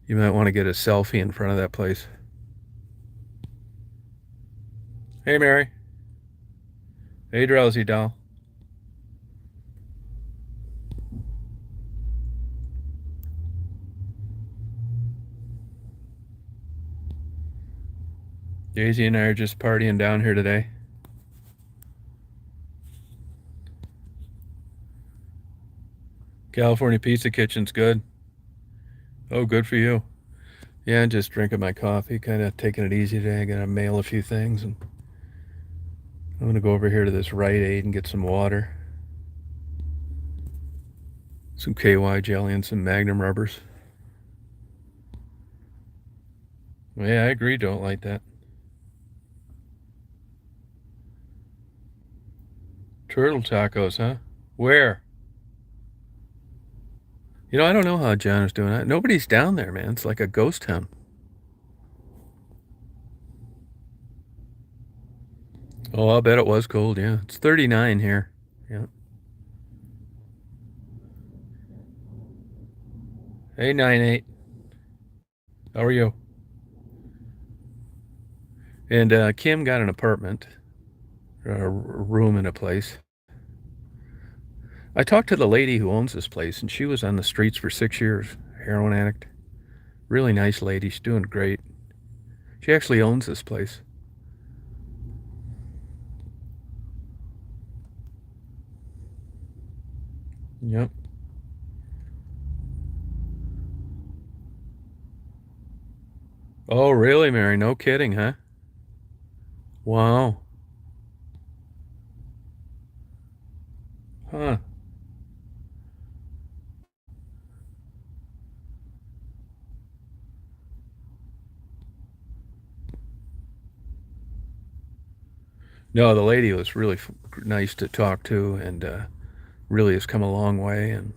You might want to get a selfie in front of that place. Hey, Mary. Hey, Drowsy Doll. Daisy and I are just partying down here today. California Pizza Kitchen's good. Oh, good for you. Yeah, just drinking my coffee, kind of taking it easy today. I gotta mail a few things, and I'm gonna go over here to this Rite Aid and get some water, some KY jelly, and some Magnum rubbers. Well, yeah, I agree. Don't like that. Turtle tacos, huh? Where? I don't know how John is doing. Nobody's down there, man. It's like a ghost town. Oh, I'll bet it was cold. Yeah, it's 39 here. Yeah. Hey, 9-8. How are you? And Kim got an apartment, a room in a place. I talked to the lady who owns this place, and she was on the streets for 6 years, heroin addict. Really nice lady. She's doing great. She actually owns this place. Yep. Oh, really, Mary? No kidding, huh? Wow. Huh. No, the lady was really nice to talk to, and really has come a long way, and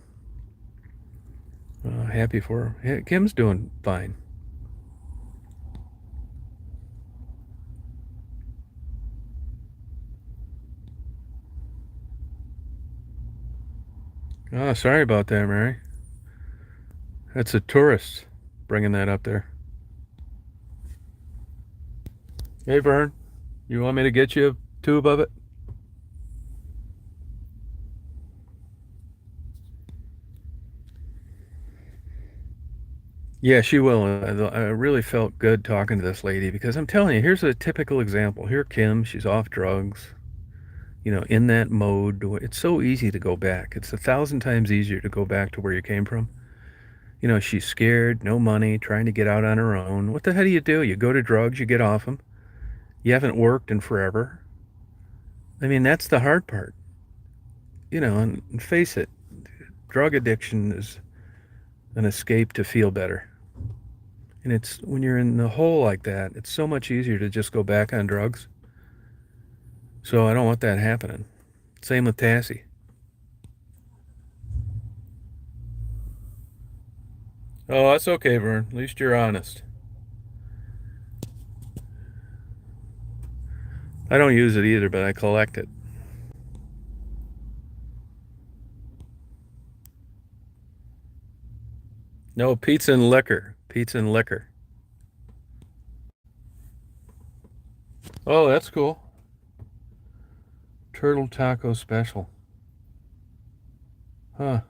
happy for her. Yeah, Kim's doing fine. Oh, sorry about that, Mary. That's a tourist bringing that up there. Hey, Vern, you want me to get you a tube of it? Yeah, she will. I really felt good talking to this lady because I'm telling you, here's a typical example. Here, Kim, she's off drugs, in that mode. It's so easy to go back. It's 1,000 times easier to go back to where you came from. She's scared, no money, trying to get out on her own. What the hell do? You go to drugs, you get off them. You haven't worked in forever. I mean, that's the hard part. And face it, drug addiction is an escape to feel better. And it's when you're in the hole like that, it's so much easier to just go back on drugs. So I don't want that happening. Same with Tassie. Oh, that's okay, Vern. At least you're honest. I don't use it either, but I collect it. No, pizza and liquor. Pizza and liquor. Oh, that's cool. Turtle taco special. Huh.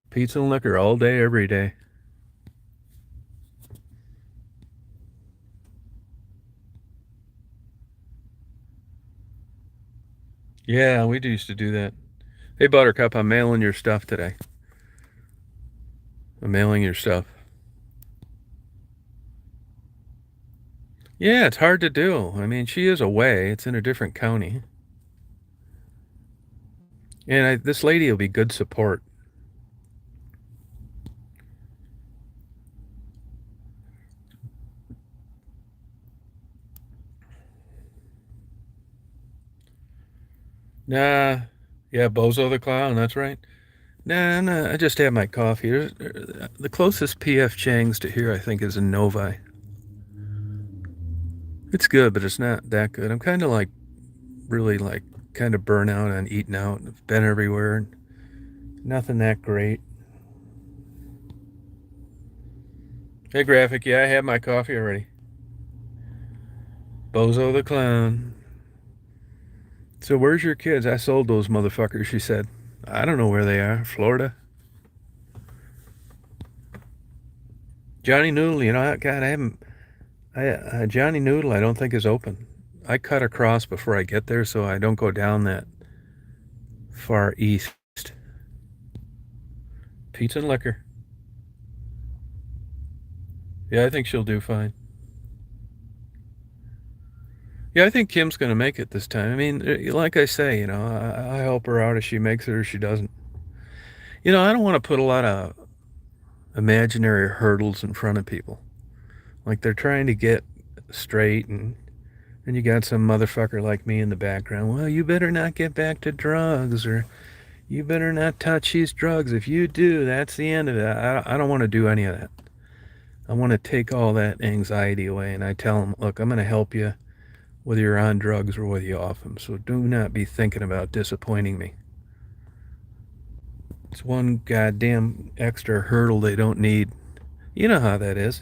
Pizza and liquor all day, every day. Yeah, we used to do that. Hey, Buttercup, I'm mailing your stuff today. I'm mailing your stuff. Yeah, it's hard to do. I mean, she is away. It's in a different county. And this lady will be good support. Nah. Yeah, Bozo the Clown, that's right. Nah, I just had my coffee. The closest P.F. Chang's to here, I think, is in Novi. It's good, but it's not that good. I'm kind of really kind of burnt out on eating out. I've been everywhere. Nothing that great. Hey, Graphic, yeah, I have my coffee already. Bozo the Clown. So where's your kids? I sold those motherfuckers, she said. I don't know where they are. Florida? Johnny Noodle, God, I haven't. Johnny Noodle, I don't think is open. I cut across before I get there, so I don't go down that far east. Pizza and liquor. Yeah, I think she'll do fine. Yeah, I think Kim's gonna make it this time. I mean, like I say, I help her out if she makes it or she doesn't. I don't want to put a lot of imaginary hurdles in front of people. Like they're trying to get straight, and you got some motherfucker like me in the background. Well, you better not get back to drugs, or you better not touch these drugs. If you do, that's the end of it. I don't want to do any of that. I want to take all that anxiety away, and I tell them, look, I'm going to help you whether you're on drugs or whether you're off them. So do not be thinking about disappointing me. It's one goddamn extra hurdle they don't need. You know how that is.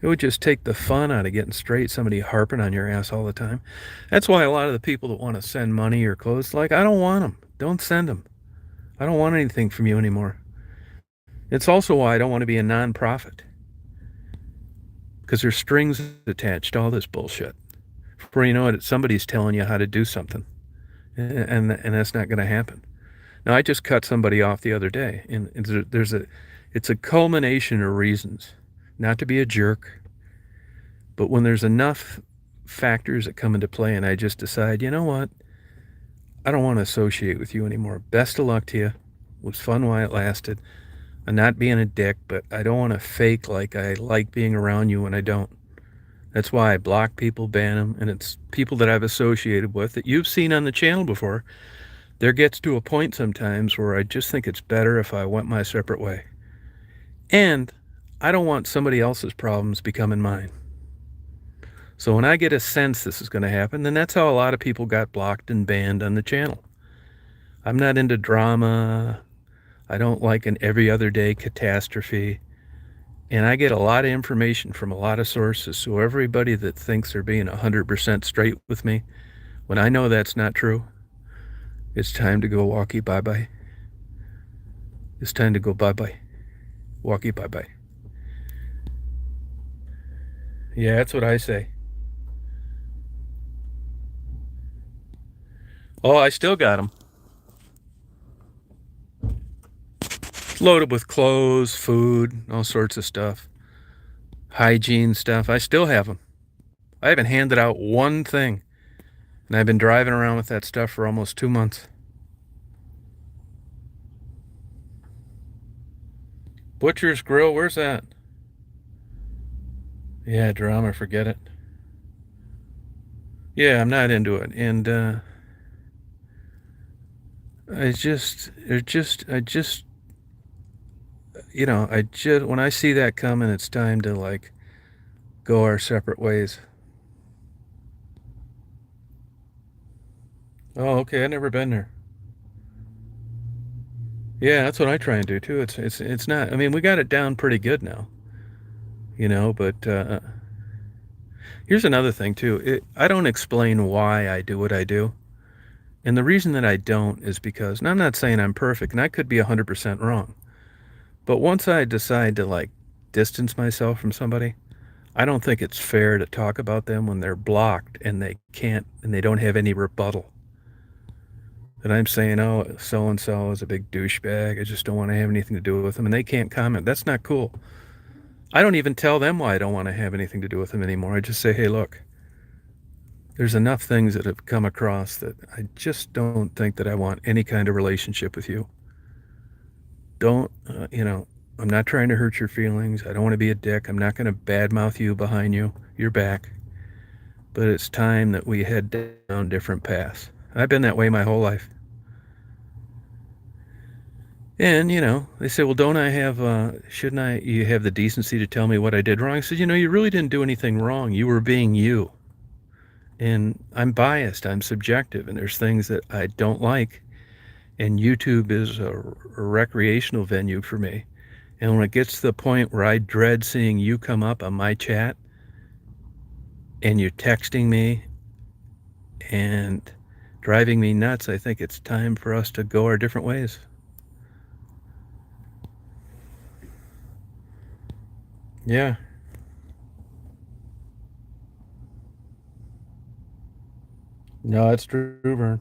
It would just take the fun out of getting straight, somebody harping on your ass all the time. That's why a lot of the people that want to send money or clothes, like, I don't want them. Don't send them. I don't want anything from you anymore. It's also why I don't want to be a nonprofit. Because there's strings attached to all this bullshit. Before you know it, somebody's telling you how to do something. and that's not going to happen. Now, I just cut somebody off the other day, and it's a culmination of reasons, not to be a jerk, but when there's enough factors that come into play, and I just decide, you know what, I don't want to associate with you anymore. Best of luck to you. It was fun while it lasted. I'm not being a dick, but I don't want to fake like I like being around you when I don't. That's why I block people, ban them, and it's people that I've associated with that you've seen on the channel before. There gets to a point sometimes where I just think it's better if I went my separate way. And I don't want somebody else's problems becoming mine. So when I get a sense this is going to happen, then that's how a lot of people got blocked and banned on the channel. I'm not into drama. I don't like an every other day catastrophe. And I get a lot of information from a lot of sources. So everybody that thinks they're being 100% straight with me, when I know that's not true, it's time to go walkie bye-bye. It's time to go bye-bye. Walkie bye-bye. Yeah, that's what I say. Oh, I still got them. Loaded with clothes, food, all sorts of stuff. Hygiene stuff. I still have them. I haven't handed out one thing. And I've been driving around with that stuff for almost 2 months. Butcher's Grill, where's that? Yeah, drama, forget it. Yeah, I'm not into it. And I just, when I see that coming, it's time to like go our separate ways. Oh, okay, I've never been there. Yeah, that's what I try and do too. It's not. I mean, we got it down pretty good now, But here's another thing too. I don't explain why I do what I do, and the reason that I don't is because, and I'm not saying I'm perfect, and I could be 100% wrong, but once I decide to like distance myself from somebody, I don't think it's fair to talk about them when they're blocked and they don't have any rebuttal. That I'm saying, oh, so-and-so is a big douchebag. I just don't want to have anything to do with them. And they can't comment. That's not cool. I don't even tell them why I don't want to have anything to do with them anymore. I just say, hey, look, there's enough things that have come across that I just don't think that I want any kind of relationship with you. Don't, I'm not trying to hurt your feelings. I don't want to be a dick. I'm not going to badmouth you behind your back. But it's time that we head down different paths. I've been that way my whole life. And, they say, well, don't I have, shouldn't you have the decency to tell me what I did wrong? I said, you really didn't do anything wrong. You were being you. And I'm biased. I'm subjective. And there's things that I don't like. And YouTube is a recreational venue for me. And when it gets to the point where I dread seeing you come up on my chat and you're texting me and driving me nuts, I think it's time for us to go our different ways. Yeah. No, it's true, Vern.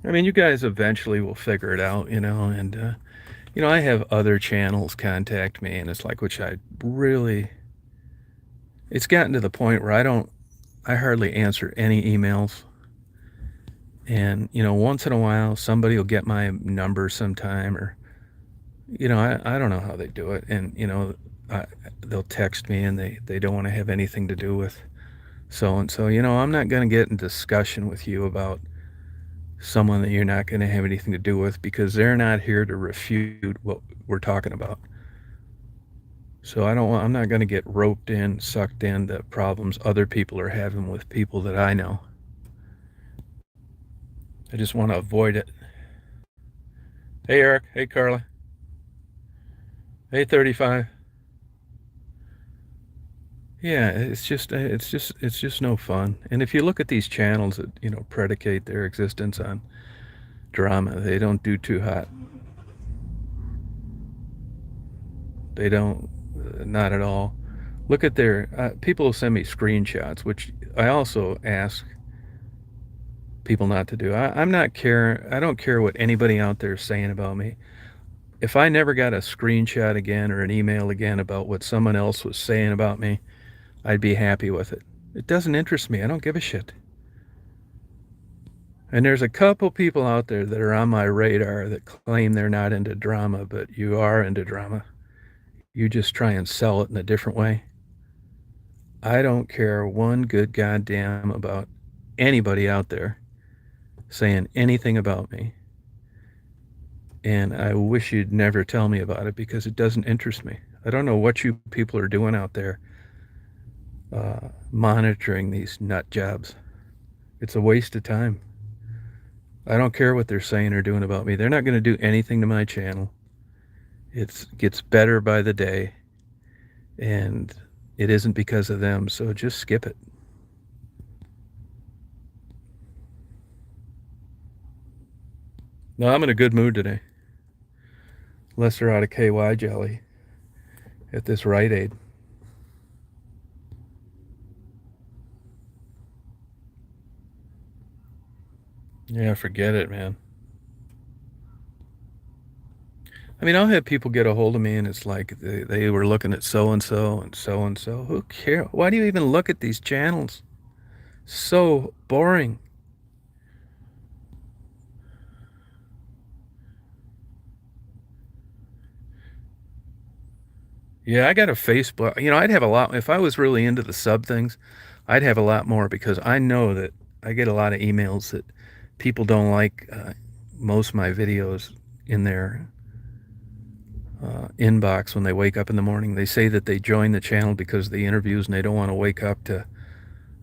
I mean, you guys eventually will figure it out, and, I have other channels contact me, and it's like, it's gotten to the point where I hardly answer any emails. And, once in a while, somebody will get my number sometime, or, I don't know how they do it. And, they'll text me and they don't want to have anything to do with so-and-so. I'm not going to get in discussion with you about someone that you're not going to have anything to do with, because they're not here to refute what we're talking about. So I'm not going to get sucked into problems other people are having with people that I know. I just want to avoid it. Hey, Eric. Hey, Carla. Hey, 35. Yeah, it's just no fun. And if you look at these channels that, predicate their existence on drama, they don't do too hot. They don't, not at all. Look at their, people will send me screenshots, which I also ask, people not to do. I'm not care. I don't care what anybody out there is saying about me. If I never got a screenshot again or an email again about what someone else was saying about me, I'd be happy with it. It doesn't interest me. I don't give a shit. And there's a couple people out there that are on my radar that claim they're not into drama, but you are into drama. You just try and sell it in a different way. I don't care one good goddamn about anybody out there saying anything about me. And I wish you'd never tell me about it because it doesn't interest me. I don't know what you people are doing out there monitoring these nut jobs. It's a waste of time. I don't care what they're saying or doing about me. They're not going to do anything to my channel. It gets better by the day, and it isn't because of them, so just skip it. No, I'm in a good mood today. Unless they're out of KY jelly at this Rite Aid. Yeah, forget it, man. I mean, I'll have people get a hold of me and it's like they were looking at so-and-so and so-and-so. Who cares? Why do you even look at these channels? So boring. Yeah, I got a Facebook. You know, I'd have a lot. If I was really into the sub things, I'd have a lot more because I know that I get a lot of emails that people don't like most of my videos in their inbox when they wake up in the morning. They say that they joined the channel because of the interviews and they don't want to wake up to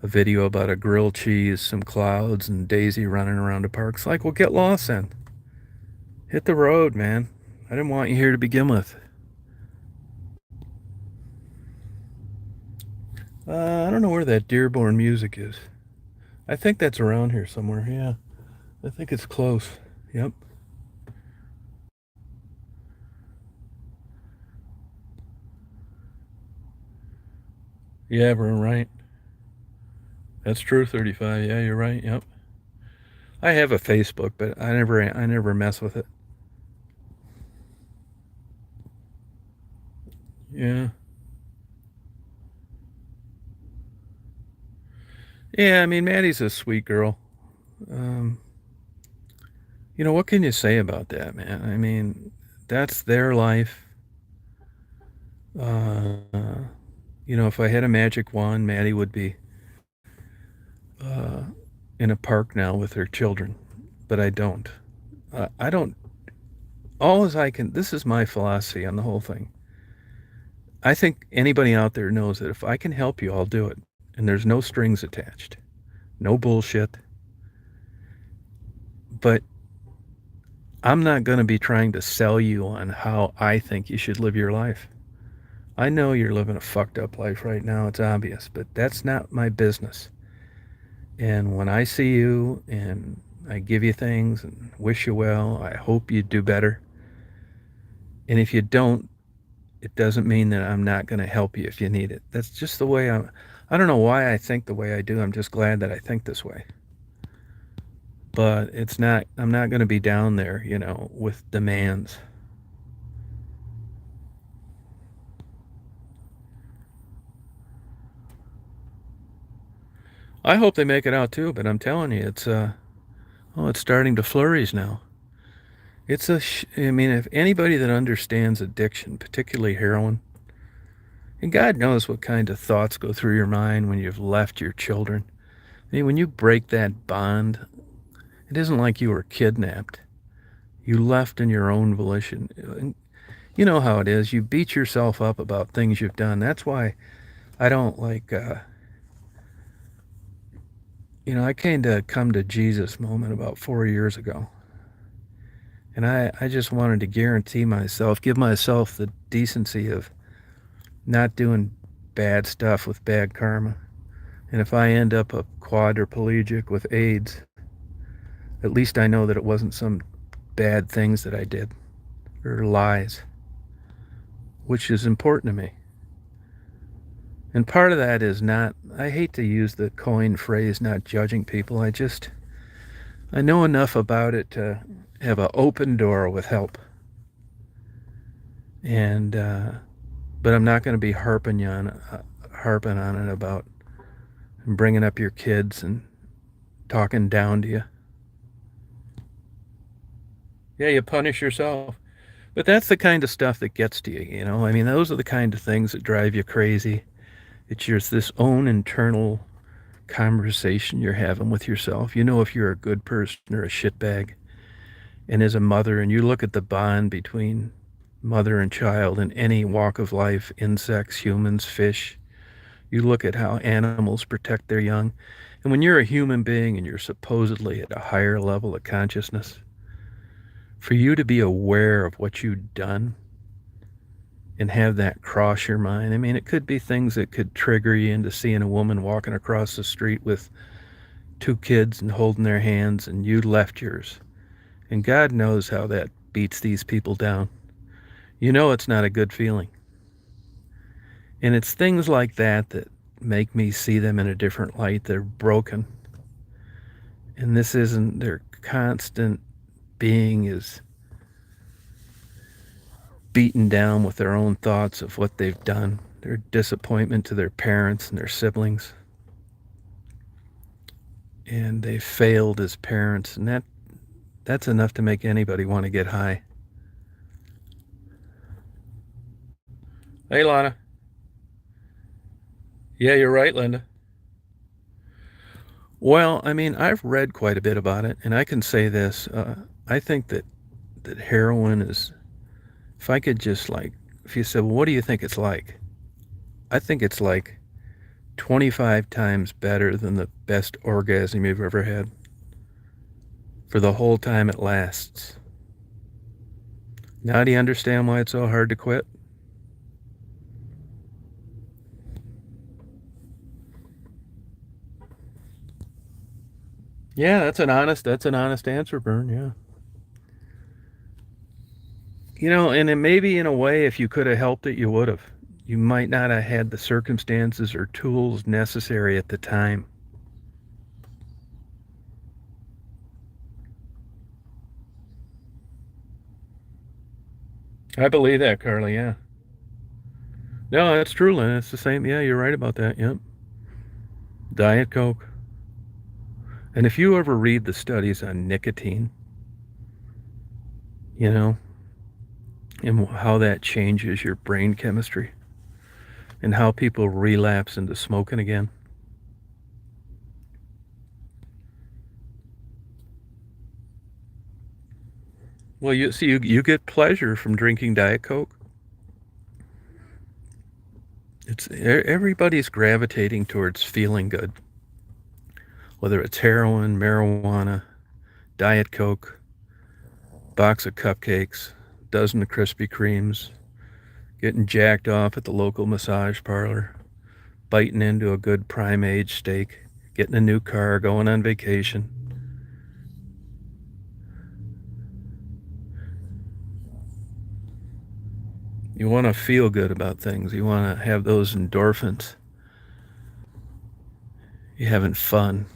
a video about a grilled cheese, some clouds, and Daisy running around a park. It's like, well, get lost then. Hit the road, man. I didn't want you here to begin with. I don't know where that Dearborn music is. I think that's around here somewhere, yeah. I think it's close. Yep. Yeah, we're right. That's true, 35. Yeah, you're right. Yep. I have a Facebook, but I never mess with it. Yeah. Yeah, I mean, Maddie's a sweet girl. You know, what can you say about that, man? I mean, that's their life. You know, if I had a magic wand, Maddie would be in a park now with her children, but I don't. I don't. All as I can. This is my philosophy on the whole thing. I think anybody out there knows that if I can help you, I'll do it, and there's no strings attached, no bullshit. But I'm not going to be trying to sell you on how I think you should live your life. I know you're living a fucked up life right now. It's obvious, but that's not my business. And when I see you and I give you things and wish you well, I hope you do better. And if you don't, it doesn't mean that I'm not going to help you if you need it. That's just the way I don't know why I think the way I do. I'm just glad that I think this way. But I'm not going to be down there, you know, with demands. I hope they make it out too, but I'm telling you, it's starting to flourish now. I mean, if anybody that understands addiction, particularly heroin, and God knows what kind of thoughts go through your mind when you've left your children. I mean, when you break that bond, it isn't like you were kidnapped. You left in your own volition. And you know how it is. You beat yourself up about things you've done. That's why I don't like, you know, I came to come to Jesus moment about 4 years ago. And I just wanted to guarantee myself, give myself the decency of not doing bad stuff with bad karma. And if I end up a quadriplegic with AIDS, at least I know that it wasn't some bad things that I did or lies, which is important to me. And part of that is not, I hate to use the coined phrase, not judging people. I know enough about it to have an open door with help. And but I'm not going to be harping on it about bringing up your kids and talking down to you. Yeah, you punish yourself. But that's the kind of stuff that gets to you, you know? I mean, those are the kind of things that drive you crazy. It's just this own internal conversation you're having with yourself. You know if you're a good person or a shitbag. And as a mother, and you look at the bond between mother and child in any walk of life, insects, humans, fish, you look at how animals protect their young. And when you're a human being and you're supposedly at a higher level of consciousness, for you to be aware of what you've done and have that cross your mind, I mean, it could be things that could trigger you into seeing a woman walking across the street with 2 kids and holding their hands, and you left yours. And God knows how that beats these people down. You know it's not a good feeling. And it's things like that that make me see them in a different light. They're broken. And this isn't their constant being is beaten down with their own thoughts of what they've done, their disappointment to their parents and their siblings. And they failed as parents, and that's enough to make anybody want to get high. Hey, Lana. Yeah, you're right, Linda. Well, I mean, I've read quite a bit about it, and I can say this. I think that heroin is, if I could just if you said, well, what do you think it's like? I think it's like 25 times better than the best orgasm you've ever had for the whole time it lasts. Now do you understand why it's so hard to quit? Yeah, that's an honest answer, Vern. Yeah. You know, and it maybe in a way, if you could have helped it, you would have. You might not have had the circumstances or tools necessary at the time. I believe that, Carly, yeah. No, that's true, Lynn. It's the same. Yeah, you're right about that. Yep. Diet Coke. And if you ever read the studies on nicotine, you know, and how that changes your brain chemistry and how people relapse into smoking again. Well, you see, you get pleasure from drinking Diet Coke. It's everybody's gravitating towards feeling good, whether it's heroin, marijuana, Diet Coke, box of cupcakes, dozen of Krispy Kremes, getting jacked off at the local massage parlor, biting into a good prime age steak, getting a new car, going on vacation. You want to feel good about things. You want to have those endorphins. You're having fun.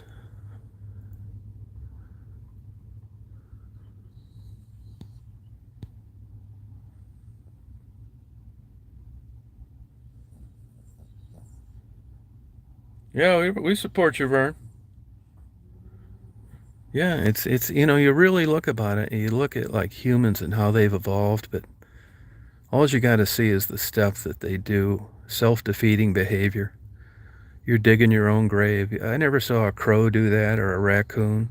Yeah, we support you, Vern. Yeah, it's you know, you really look about it, and you look at like humans and how they've evolved, but all you got to see is the stuff that they do, self-defeating behavior. You're digging your own grave. I never saw a crow do that, or a raccoon,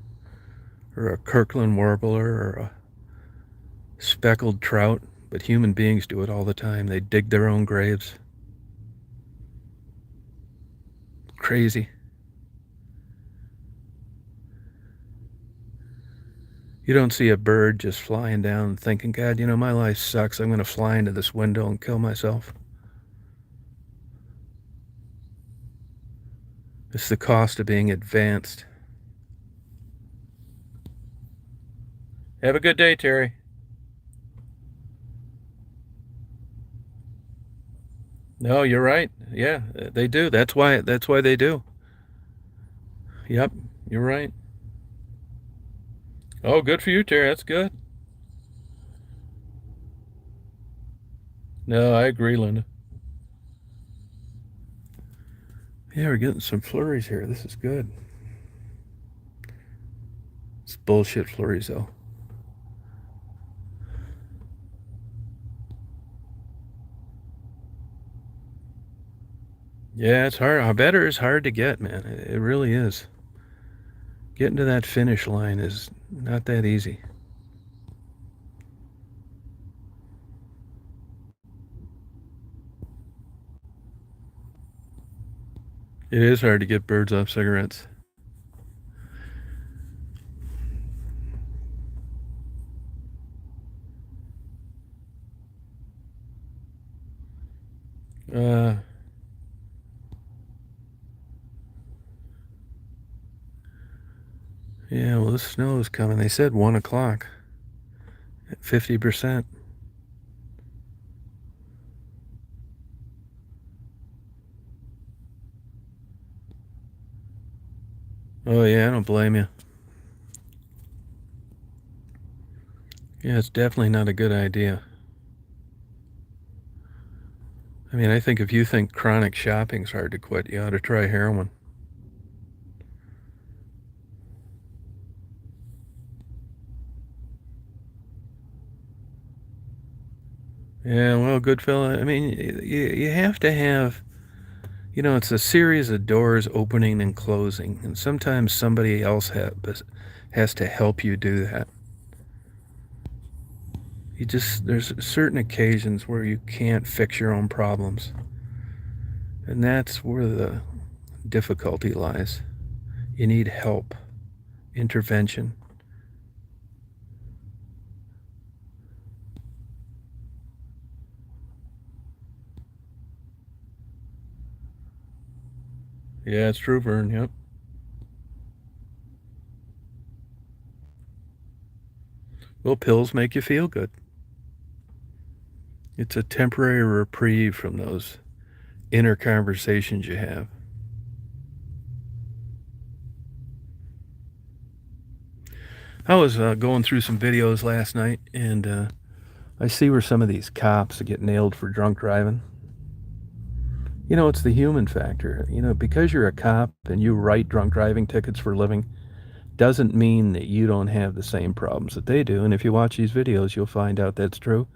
or a Kirkland warbler, or a speckled trout, but human beings do it all the time. They dig their own graves. Crazy. You don't see a bird just flying down thinking, God, you know, my life sucks. I'm going to fly into this window and kill myself. It's the cost of being advanced. Have a good day, Terry. No, you're right. Yeah, they do. That's why they do. Yep, you're right. Oh, good for you, Terry. That's good. No, I agree, Linda. Yeah, we're getting some flurries here. This is good. It's bullshit flurries, though. Yeah, it's hard. A better is hard to get, man. It really is. Getting to that finish line is not that easy. It is hard to get birds off cigarettes. Uh, yeah, well, the snow is coming. They said 1 o'clock. 50%. Oh, yeah, I don't blame you. Yeah, it's definitely not a good idea. I mean, I think if you think chronic shopping's hard to quit, you ought to try heroin. Yeah, well, good fella. I mean, you have to have, it's a series of doors opening and closing, and sometimes somebody else has to help you do that. There's certain occasions where you can't fix your own problems, and that's where the difficulty lies. You need help, intervention. Yeah, it's true, Vern. Yep. Well, pills make you feel good. It's a temporary reprieve from those inner conversations you have. I was going through some videos last night, and I see where some of these cops get nailed for drunk driving. It's the human factor. Because you're a cop and you write drunk driving tickets for a living, doesn't mean that you don't have the same problems that they do. And if you watch these videos, you'll find out that's true.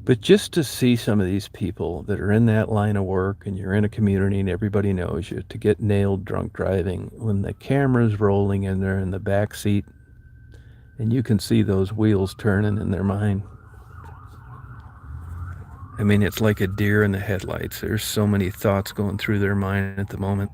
But just to see some of these people that are in that line of work and you're in a community and everybody knows you, to get nailed drunk driving when the camera's rolling and they're in the back seat and you can see those wheels turning in their mind. I mean, it's like a deer in the headlights. There's so many thoughts going through their mind at the moment.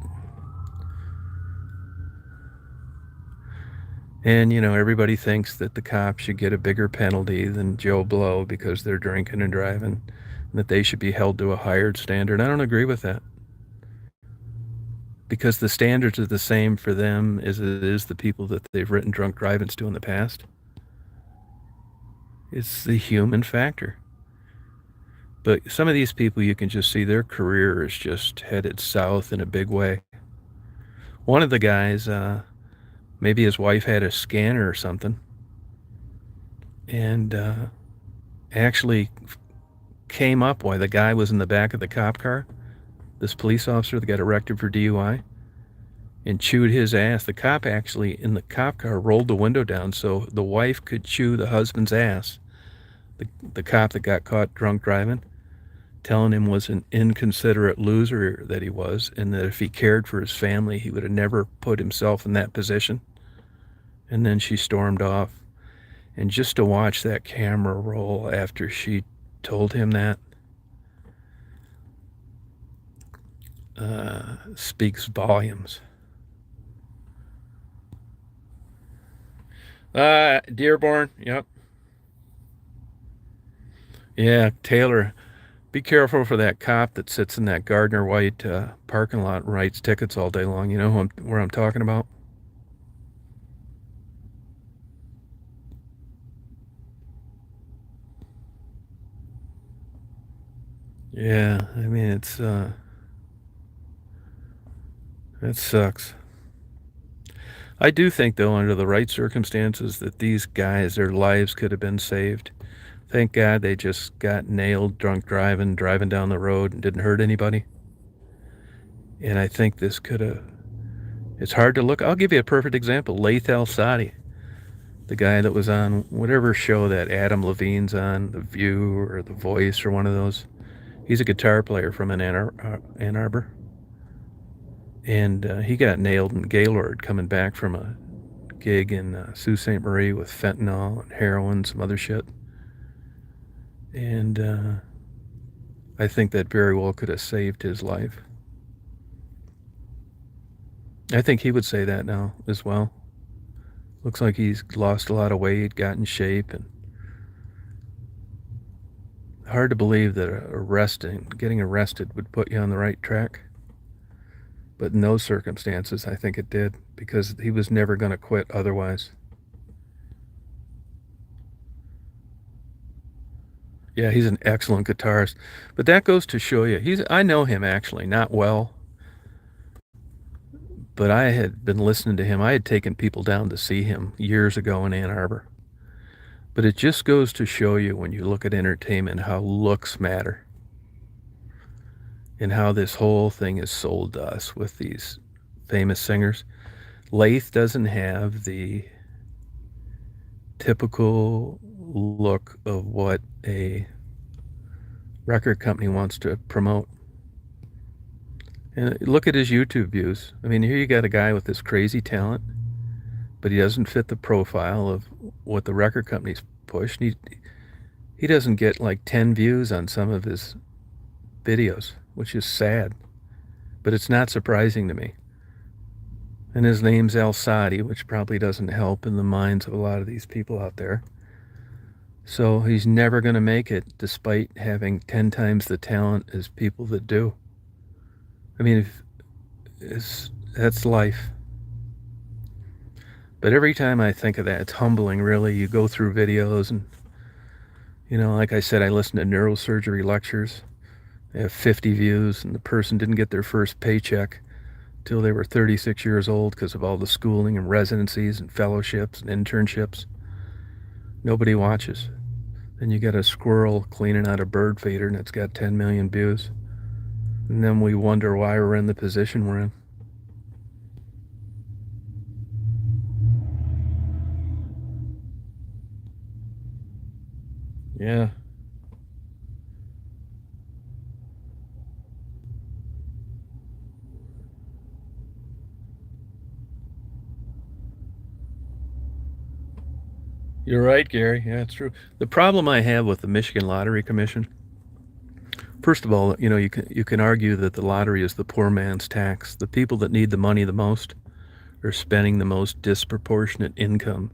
And, everybody thinks that the cops should get a bigger penalty than Joe Blow because they're drinking and driving, and that they should be held to a higher standard. I don't agree with that. Because the standards are the same for them as it is the people that they've written drunk drivings to in the past. It's the human factor. But some of these people, you can just see their career is just headed south in a big way. One of the guys, maybe his wife had a scanner or something, and actually came up while the guy was in the back of the cop car, this police officer that got arrested for DUI, and chewed his ass. The cop actually, in the cop car, rolled the window down so the wife could chew the husband's ass. The cop that got caught drunk driving, telling him was an inconsiderate loser that he was, and that if he cared for his family, he would have never put himself in that position. And then she stormed off. And just to watch that camera roll after she told him that speaks volumes. Dearborn, yep. Yeah, Taylor, be careful for that cop that sits in that Gardner White parking lot and writes tickets all day long. You know where I'm talking about? Yeah, I mean, that sucks. I do think, though, under the right circumstances, that these guys, their lives could have been saved. Thank God they just got nailed drunk driving down the road and didn't hurt anybody. And I think this could have... It's hard to look. I'll give you a perfect example. Laith Al-Sadi, the guy that was on whatever show that Adam Levine's on, The View or The Voice or one of those. He's a guitar player from Ann Arbor. And he got nailed in Gaylord coming back from a gig in Sault Ste. Marie with fentanyl and heroin, some other shit. And I think that very well could have saved his life. I think he would say that now as well. Looks like he's lost a lot of weight, got in shape, and hard to believe that getting arrested would put you on the right track. But in those circumstances, I think it did, because he was never going to quit otherwise. Yeah, he's an excellent guitarist. But that goes to show you, I know him actually, not well. But I had been listening to him. I had taken people down to see him years ago in Ann Arbor. But it just goes to show you, when you look at entertainment, how looks matter. And how this whole thing is sold to us with these famous singers. Laith doesn't have the typical look of what a record company wants to promote. And look at his YouTube views. I mean, here you got a guy with this crazy talent, but he doesn't fit the profile of what the record companies push. He doesn't get like 10 views on some of his videos, which is sad. But it's not surprising to me. And his name's Al-Sadi, which probably doesn't help in the minds of a lot of these people out there. So he's never going to make it, despite having 10 times the talent as people that do. I mean, that's life. But every time I think of that, it's humbling, really. You go through videos and, like I said, I listen to neurosurgery lectures. They have 50 views, and the person didn't get their first paycheck till they were 36 years old because of all the schooling and residencies and fellowships and internships. Nobody watches. Then you got a squirrel cleaning out a bird feeder and it's got 10 million views. And then we wonder why we're in the position we're in. Yeah. You're right, Gary. Yeah, it's true. The problem I have with the Michigan Lottery Commission, first of all, you can argue that the lottery is the poor man's tax. The people that need the money the most are spending the most disproportionate income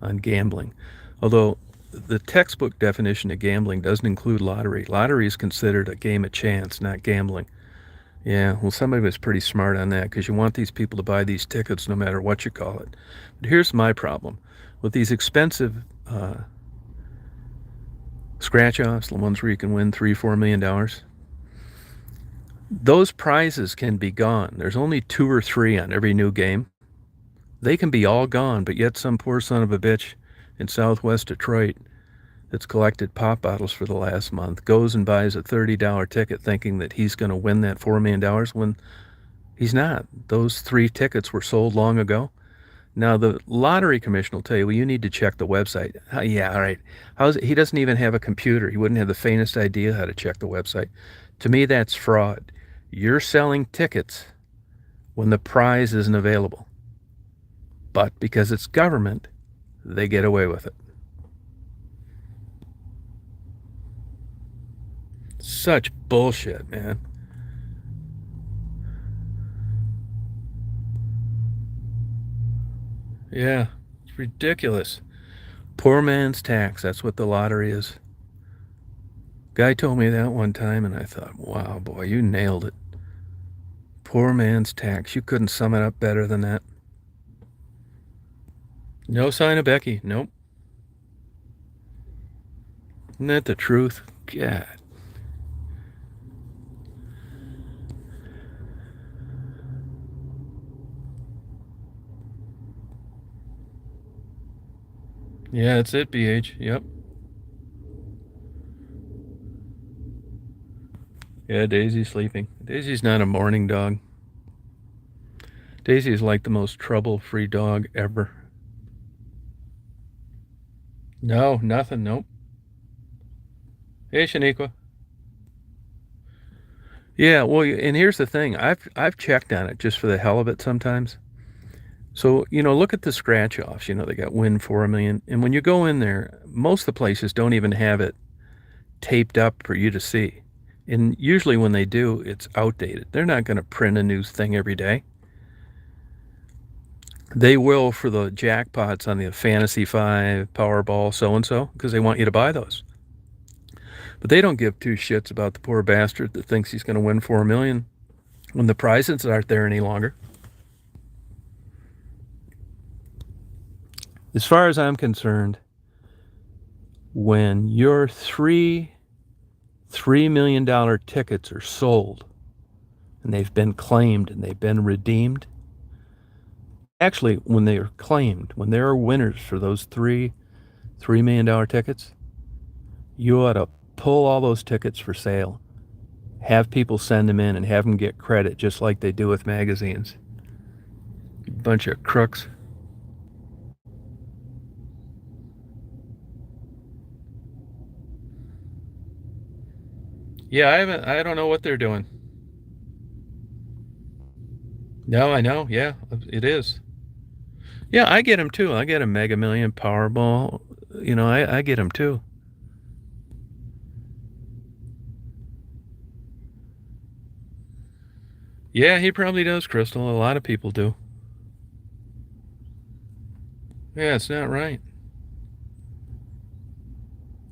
on gambling. Although the textbook definition of gambling doesn't include lottery. Lottery is considered a game of chance, not gambling. Yeah, well, somebody was pretty smart on that, because you want these people to buy these tickets no matter what you call it. But here's my problem. With these expensive scratch-offs, the ones where you can win $3-4 million, those prizes can be gone. There's only 2 or 3 on every new game. They can be all gone, but yet some poor son of a bitch in southwest Detroit that's collected pop bottles for the last month goes and buys a $30 ticket thinking that he's going to win that $4 million when he's not. Those 3 tickets were sold long ago. Now, the lottery commission will tell you, well, you need to check the website. Yeah, all right. He doesn't even have a computer. He wouldn't have the faintest idea how to check the website. To me, that's fraud. You're selling tickets when the prize isn't available. But because it's government, they get away with it. Such bullshit, man. Yeah, it's ridiculous. Poor man's tax, that's what the lottery is. Guy told me that one time, and I thought, wow, boy, you nailed it. Poor man's tax. You couldn't sum it up better than that. No sign of Becky. Nope. Isn't that the truth? God. Yeah, that's it, BH. Yep. Yeah, Daisy's sleeping. Daisy's not a morning dog. Daisy is like the most trouble-free dog ever. No, nothing. Nope. Hey, Shaniqua. Yeah, well, and here's the thing. I've checked on it just for the hell of it sometimes. So, look at the scratch offs. They got win for $1 million. And when you go in there, most of the places don't even have it taped up for you to see. And usually when they do, it's outdated. They're not going to print a new thing every day. They will for the jackpots on the Fantasy 5, Powerball, so and so, because they want you to buy those. But they don't give two shits about the poor bastard that thinks he's going to win $4 million when the prizes aren't there any longer. As far as I'm concerned, when your $3 million tickets are sold and they've been claimed and they've been redeemed, actually, when they are claimed, when there are winners for those $3 million tickets, you ought to pull all those tickets for sale, have people send them in, and have them get credit just like they do with magazines. Bunch of crooks. Yeah, I don't know what they're doing. No, I know. Yeah, it is. Yeah, I get them too. I get a Mega Million, Powerball. I get them too. Yeah, he probably does, Crystal. A lot of people do. Yeah, it's not right.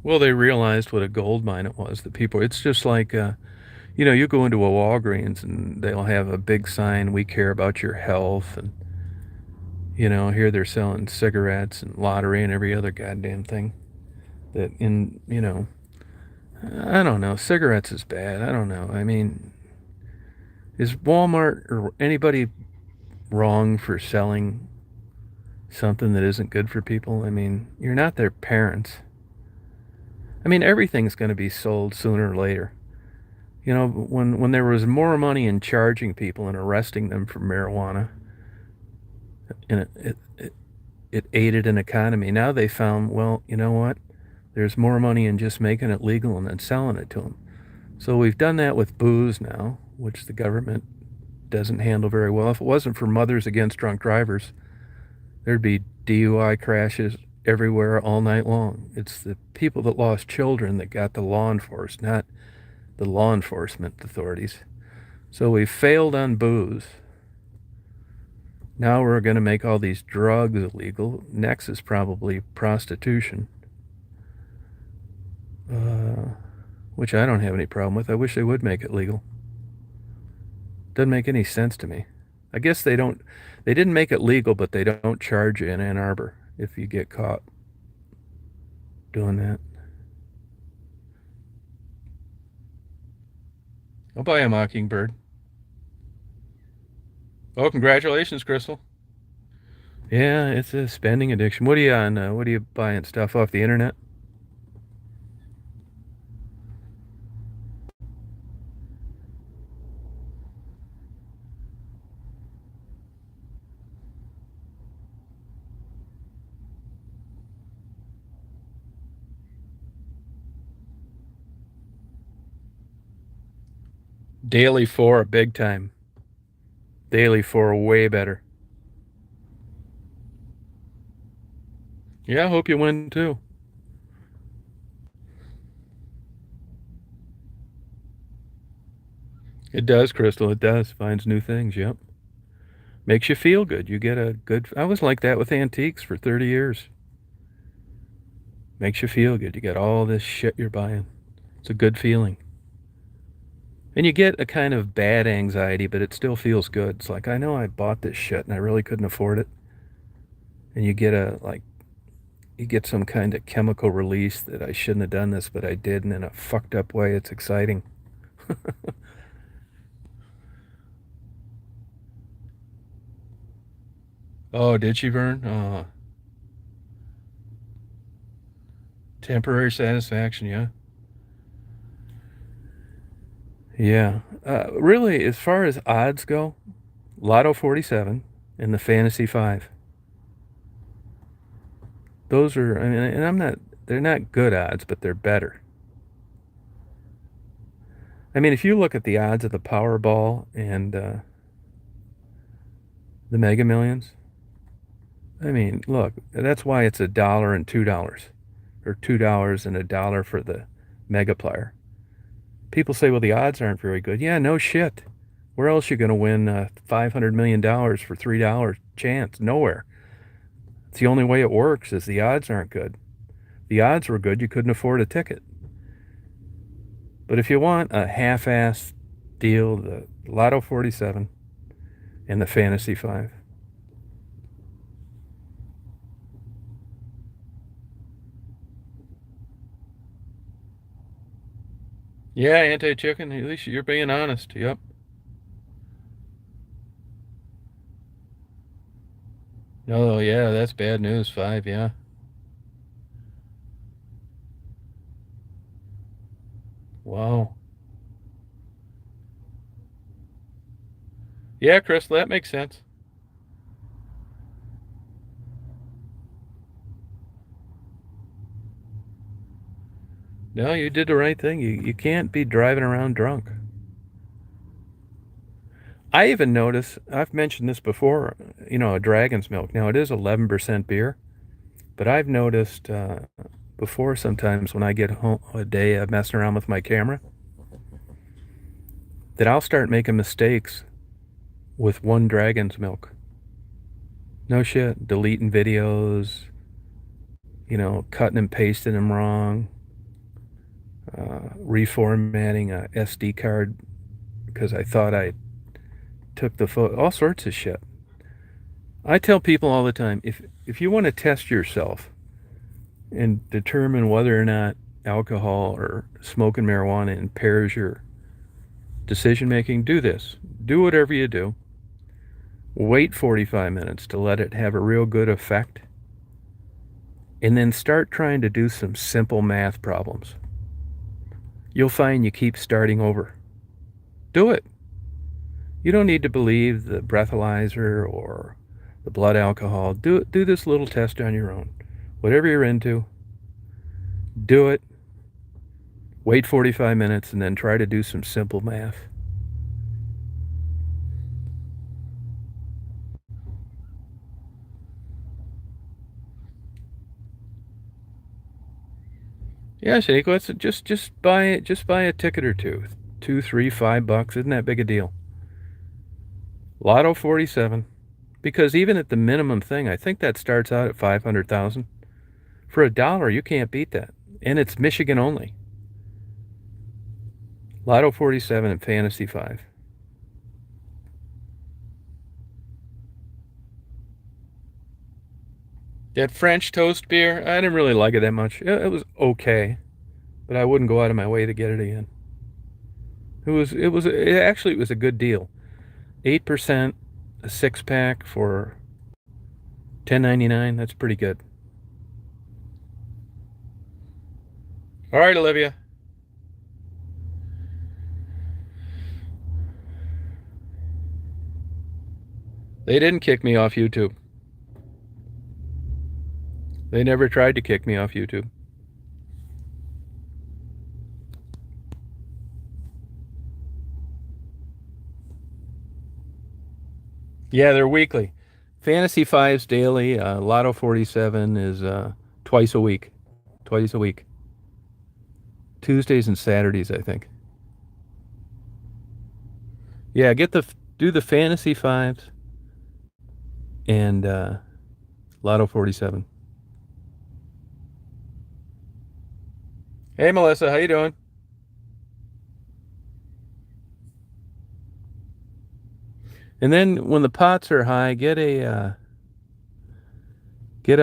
Well, they realized what a gold mine it was. The people. It's just like, you go into a Walgreens and they'll have a big sign, "We care about your health," and here they're selling cigarettes and lottery and every other goddamn thing. I don't know. Cigarettes is bad. I don't know. I mean, is Walmart or anybody wrong for selling something that isn't good for people? I mean, you're not their parents. I mean, everything's going to be sold sooner or later. When there was more money in charging people and arresting them for marijuana, and it aided an economy. Now they found, well, you know what? There's more money in just making it legal and then selling it to them. So we've done that with booze now, which the government doesn't handle very well. If it wasn't for Mothers Against Drunk Drivers, there'd be DUI crashes everywhere all night long. It's the people that lost children that got the law enforced, not the law enforcement authorities. So we failed on booze. Now we're going to make all these drugs illegal. Next is probably prostitution, which I don't have any problem with. I wish they would make it legal. Doesn't make any sense to me. I guess they don't. They didn't make it legal, but they don't charge you in Ann Arbor if you get caught doing that. I'll buy a Mockingbird. Oh, congratulations, Crystal. Yeah, it's a spending addiction. What are you on? What are you buying stuff off the internet? Daily 4, big time. Daily 4, way better. Yeah, I hope you win too. It does, Crystal. It does. Finds new things. Yep. Makes you feel good. You get a good. I was like that with antiques for 30 years. Makes you feel good. You got all this shit you're buying. It's a good feeling. And you get a kind of bad anxiety, but it still feels good. It's like, I know I bought this shit and I really couldn't afford it. And you get some kind of chemical release that I shouldn't have done this, but I did. And in a fucked up way, it's exciting. Oh, did she, Vern? Oh, Temporary satisfaction, yeah. Yeah. Really, as far as odds go, Lotto 47 and the Fantasy 5. Those are, I mean, and they're not good odds, but they're better. I mean, if you look at the odds of the Powerball and the Mega Millions, I mean, look, that's why it's $1 and $2, or $2 and $1 for the Megaplier. People say, well, the odds aren't very good. Yeah, no shit. Where else are you going to win $500 million for $3 chance? Nowhere. It's the only way it works is the odds aren't good. The odds were good, you couldn't afford a ticket. But if you want a half-ass deal, the Lotto 47 and the Fantasy 5. Yeah, anti-chicken. At least you're being honest. Yep. Oh, yeah, that's bad news. 5, yeah. Wow. Yeah, Chris, that makes sense. No, you did the right thing. You can't be driving around drunk. I even notice, I've mentioned this before, a Dragon's Milk. Now, it is 11% beer, but I've noticed before sometimes when I get home a day of messing around with my camera that I'll start making mistakes with one Dragon's Milk. No shit. Deleting videos, cutting and pasting them wrong, reformatting a SD card because I thought I took the photo, all sorts of shit. I tell people all the time, if you want to test yourself and determine whether or not alcohol or smoking marijuana impairs your decision making, do this. Do whatever you do. Wait 45 minutes to let it have a real good effect. And then start trying to do some simple math problems. You'll find you keep starting over. Do it. You don't need to believe the breathalyzer or the blood alcohol. Do this little test on your own. Whatever you're into, do it. Wait 45 minutes and then try to do some simple math. Yeah, Shaniqua, it's just buy it. Just buy a ticket or two, 2, 3, $5. Isn't that big a deal? Lotto 47, because even at the minimum thing, I think that starts out at 500,000. For $1, you can't beat that, and it's Michigan only. Lotto 47 and Fantasy 5. That French toast beer, I didn't really like it that much. It was okay, but I wouldn't go out of my way to get it again. It was a good deal. 8%, a 6-pack for $10.99. That's pretty good. All right, Olivia. They didn't kick me off YouTube. They never tried to kick me off YouTube. Yeah, they're weekly. Fantasy Fives daily. Lotto 47 is twice a week. Twice a week. Tuesdays and Saturdays, I think. Yeah, do the Fantasy Fives and Lotto 47. Hey, Melissa, how you doing? And then when the pots are high, get a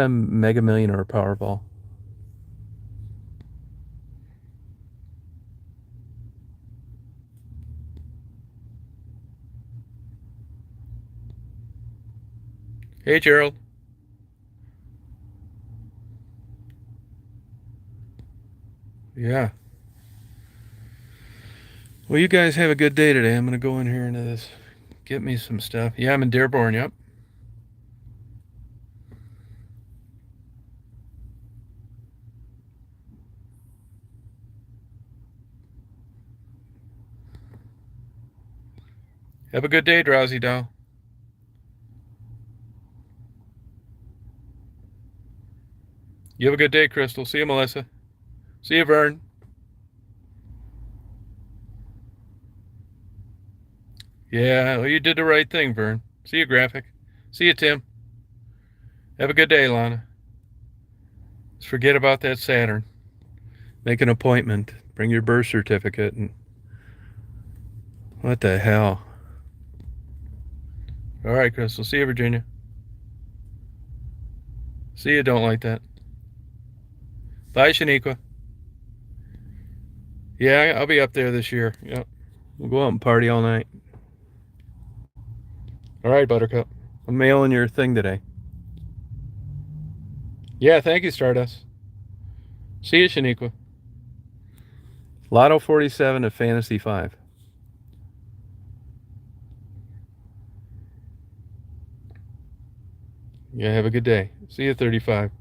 Mega Million or a Powerball. Hey, Gerald. Yeah. Well, you guys have a good day today. I'm going to go in here into this. Get me some stuff. Yeah, I'm in Dearborn, yep. Have a good day, Drowsy Doll. You have a good day, Crystal. See you, Melissa. See you, Vern. Yeah, well, you did the right thing, Vern. See you, Graphic. See you, Tim. Have a good day, Lana. Let's forget about that Saturn. Make an appointment. Bring your birth certificate and... What the hell? All right, Crystal. See you, Virginia. See you, don't like that. Bye, Shaniqua. Yeah, I'll be up there this year. Yep. We'll go out and party all night. All right, Buttercup. I'm mailing your thing today. Yeah, thank you, Stardust. See you, Shaniqua. Lotto 47 to Fantasy 5. Yeah, have a good day. See you, 35.